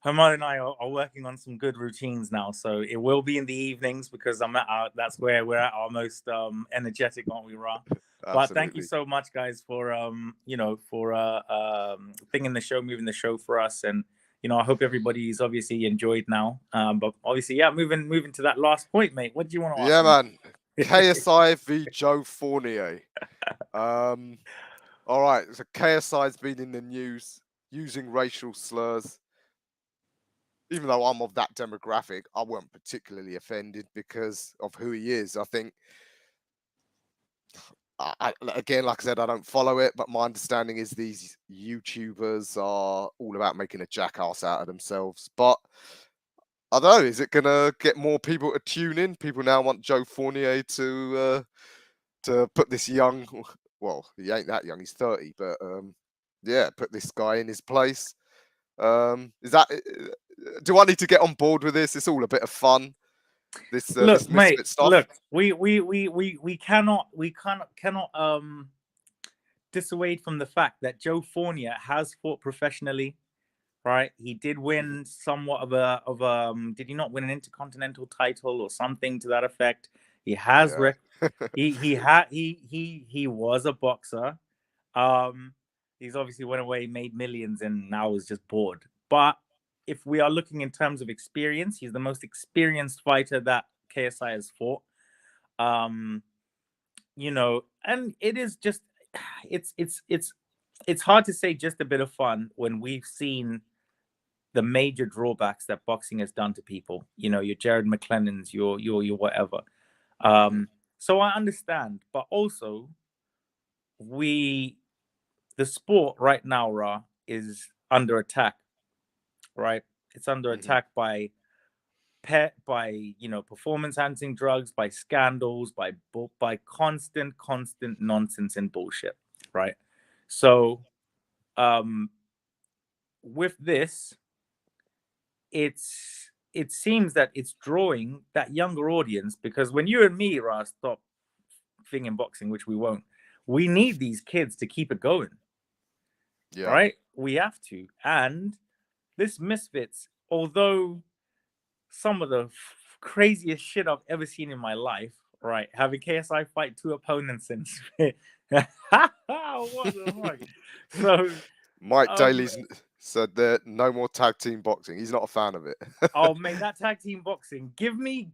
her mother and I are working on some good routines now. So it will be in the evenings because that's where we're at our most energetic, aren't we, Ra? But thank you so much, guys, for moving the show for us, and I hope everybody's obviously enjoyed now. But obviously, moving to that last point, mate. What do you want to ask?
Yeah, man. KSI v Joe Fournier. All right. So KSI's been in the news using racial slurs. Even though I'm of that demographic, I weren't particularly offended because of who he is. I think, again, like I said, I don't follow it, but my understanding is these YouTubers are all about making a jackass out of themselves. But I don't know, is it going to get more people to tune in? People now want Joe Fournier to put this young, well, he ain't that young, he's 30, but put this guy in his place. Do I need to get on board with this? It's all a bit of fun.
Look, mate.
Stuff.
Look, we cannot dissuade from the fact that Joe Fournier has fought professionally, right? He did win somewhat of a did he not win an intercontinental title or something to that effect? He has he was a boxer. He's obviously went away, made millions, and now is just bored. But if we are looking in terms of experience, he's the most experienced fighter that KSI has fought. And it is just, it's it's hard to say just a bit of fun when we've seen the major drawbacks that boxing has done to people. You know, your Jared McLennan's, your whatever. So I understand, but also the sport right now, Ra, is under attack. Right, it's under attack by performance enhancing drugs, by scandals, by constant nonsense and bullshit. Right, so with this, it seems that it's drawing that younger audience, because when you and me, Ra, stop thinking boxing, which we won't, we need these kids to keep it going. Yeah. Right? We have to. And this Misfits, although some of the craziest shit I've ever seen in my life, right? Having KSI fight 2 opponents and what the fuck? So
Mike Daly's said that no more tag team boxing. He's not a fan of it.
Oh mate, that tag team boxing. Give me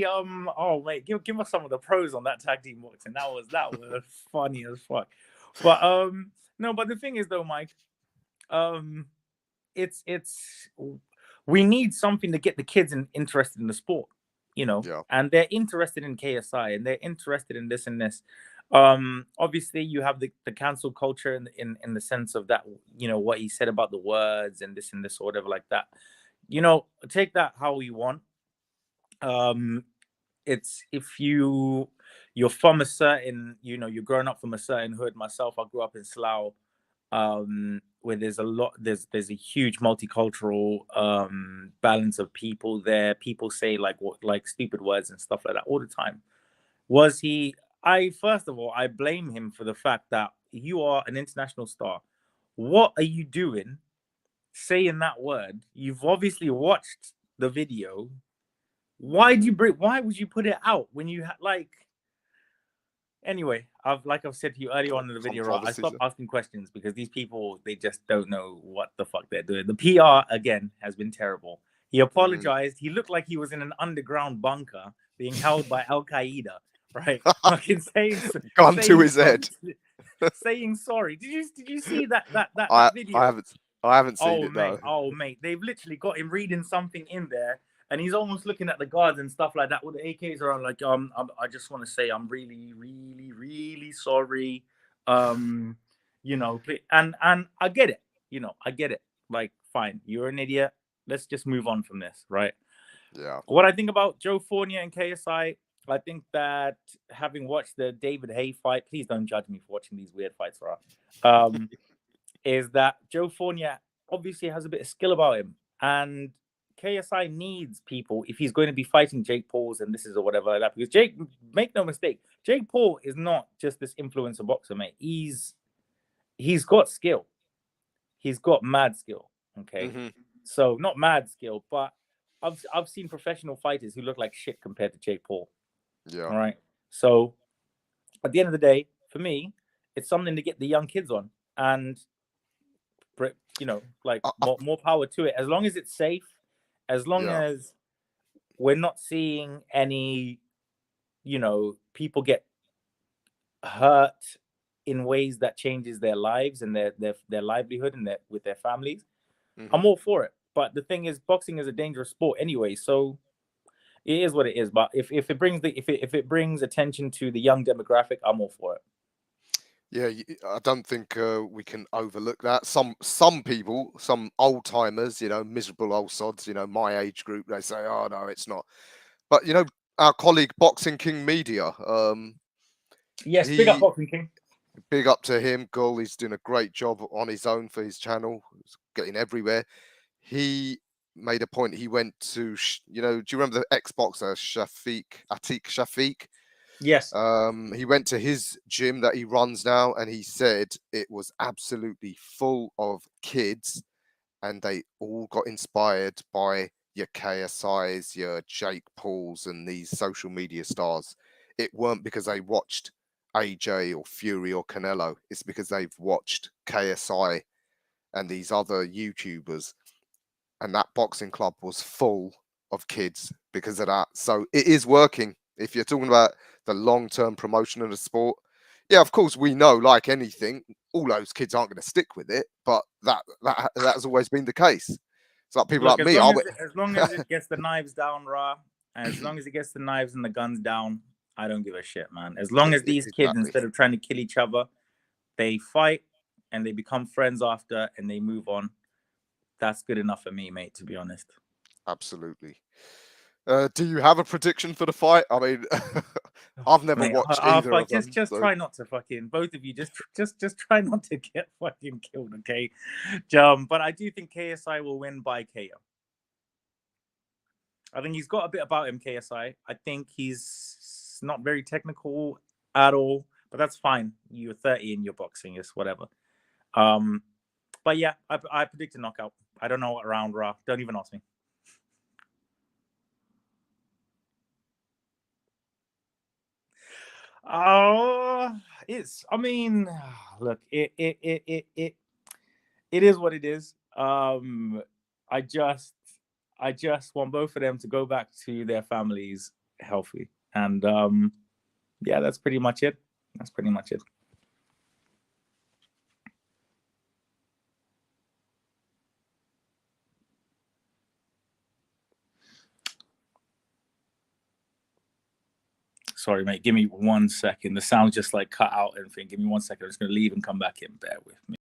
oh mate, give us some of the pros on that tag team boxing. That was funny as fuck. But no, but the thing is though, Mike, it's we need something to get the kids interested in the sport, you know. Yeah. And they're interested in KSI and they're interested in this and this. Obviously you have the cancel culture in the sense of that, you know, what he said about the words and this or whatever like that. You know, take that how you want. It's if you're from a certain, you know, you're growing up from a certain hood. Myself, I grew up in Slough, where there's a huge multicultural balance of people there. People say like stupid words and stuff like that all the time. First of all, I blame him for the fact that you are an international star. What are you doing saying that word? You've obviously watched the video. Why would you put it out when you anyway, I've said to you earlier on in the video, I stopped asking questions because these people, they just don't know what the fuck they're doing. The PR again has been terrible. He apologized. He looked like he was in an underground bunker being held by Al Qaeda. Right, fucking saying
gun to his head,
saying sorry. Did you see that video?
I haven't seen it.
Mate, mate, they've literally got him reading something in there, and he's almost looking at the guards and stuff like that with the AKs around. Like, I just want to say I'm really, really, really sorry. You know, and I get it. You know, I get it. Like, fine, you're an idiot. Let's just move on from this, right?
Yeah.
What I think about Joe Fournier and KSI. I think that having watched the David Haye fight, please don't judge me for watching these weird fights, right? Is that Joe Fournier obviously has a bit of skill about him, and KSI needs people if he's going to be fighting Jake Pauls and this is or whatever like that. Because Jake, make no mistake, Jake Paul is not just this influencer boxer, mate. He's got skill. He's got mad skill. Okay, so not mad skill, but I've seen professional fighters who look like shit compared to Jake Paul.
Yeah.
All right. So at the end of the day, for me, it's something to get the young kids on, and you know, like more power to it. As long as it's safe, as long as we're not seeing any, you know, people get hurt in ways that changes their lives and their livelihood and with their families, I'm all for it. But the thing is, boxing is a dangerous sport anyway, so. It is what it is, but if it brings attention to the young demographic, I'm all for it.
Yeah, I don't think we can overlook that. Some people, some old timers, you know, miserable old sods, you know, my age group, they say, "Oh no, it's not." But you know, our colleague Boxing King Media,
yes, big up Boxing King.
Big up to him, Gull. He's doing a great job on his own for his channel. He's getting everywhere. He made a point. He went to, you know, do you remember the ex-boxer Atiq Shafiq?
Yes.
He went to his gym that he runs now, and he said it was absolutely full of kids, and they all got inspired by your KSIs, your Jake Pauls, and these social media stars. It weren't because they watched AJ or Fury or Canelo. It's because they've watched KSI and these other YouTubers. And that boxing club was full of kids because of that. So it is working. If you're talking about the long-term promotion of the sport, Yeah, of course, we know, like anything, all those kids aren't going to stick with it, but that has always been the case. It's like people like me.
As long as it gets the knives down, Ra, and as long as it gets the knives and the guns down, I don't give a shit, man. As long as these kids, instead of trying to kill each other, they fight and they become friends after and they move on, that's good enough for me, mate, to be honest.
Absolutely. Do you have a prediction for the fight? I mean, I've never watched either of them.
Just try not to fucking, both of you, just try not to get fucking killed, okay? But I do think KSI will win by KO. I think he's got a bit about him, KSI. I think he's not very technical at all, but that's fine. You're 30 and you're boxing, it's whatever. But yeah, I predict a knockout. I don't know what round, Ra. Don't even ask me. I mean, look, it is what it is. I just want both of them to go back to their families healthy. And yeah, that's pretty much it. Sorry, mate. Give me 1 second. The sound just like cut out and everything. Give me 1 second. I'm just going to leave and come back in. Bear with me.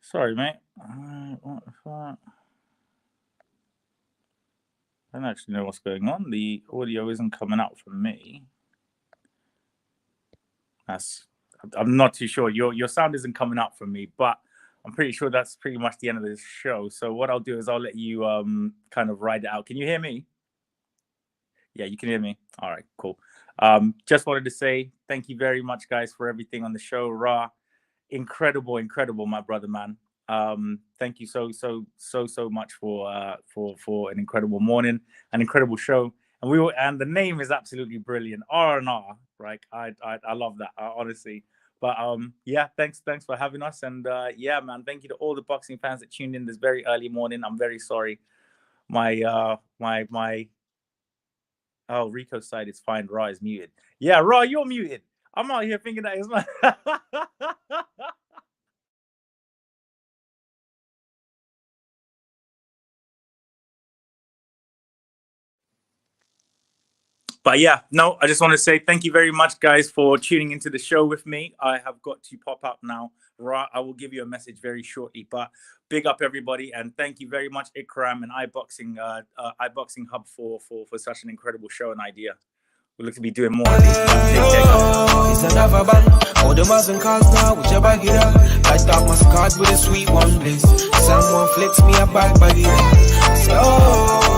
Sorry, mate. What the fuck? I don't actually know what's going on. The audio isn't coming out from me. I'm not too sure. Your sound isn't coming out from me, but I'm pretty sure that's pretty much the end of this show. So what I'll do is I'll let you kind of ride it out. Can you hear me? Yeah, you can hear me. All right, cool. Just wanted to say thank you very much, guys, for everything on the show. Ra, incredible, my brother, man. Thank you so much for an incredible morning, an incredible show, and the name is absolutely brilliant. R&R, right? I love that, honestly. But yeah, thanks for having us, and yeah, man, thank you to all the boxing fans that tuned in this very early morning. I'm very sorry. My oh, Rico's side is fine. Ra is muted. Yeah, Ra, you're muted. I'm out here thinking that is my But yeah, no, I just want to say thank you very much, guys, for tuning into the show with me. I have got to pop up now. Ra, I will give you a message very shortly, but big up everybody, and thank you very much, Ikram and iBoxing Hub for such an incredible show and idea. We look to be doing more of these.
It's another band. All the Muslim cars now, whichever hit up. I start my cards with a sweet one, please. Someone flicks me a back by the end. Say, oh,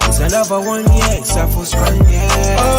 it's another one, yeah, it's a full strand, yeah.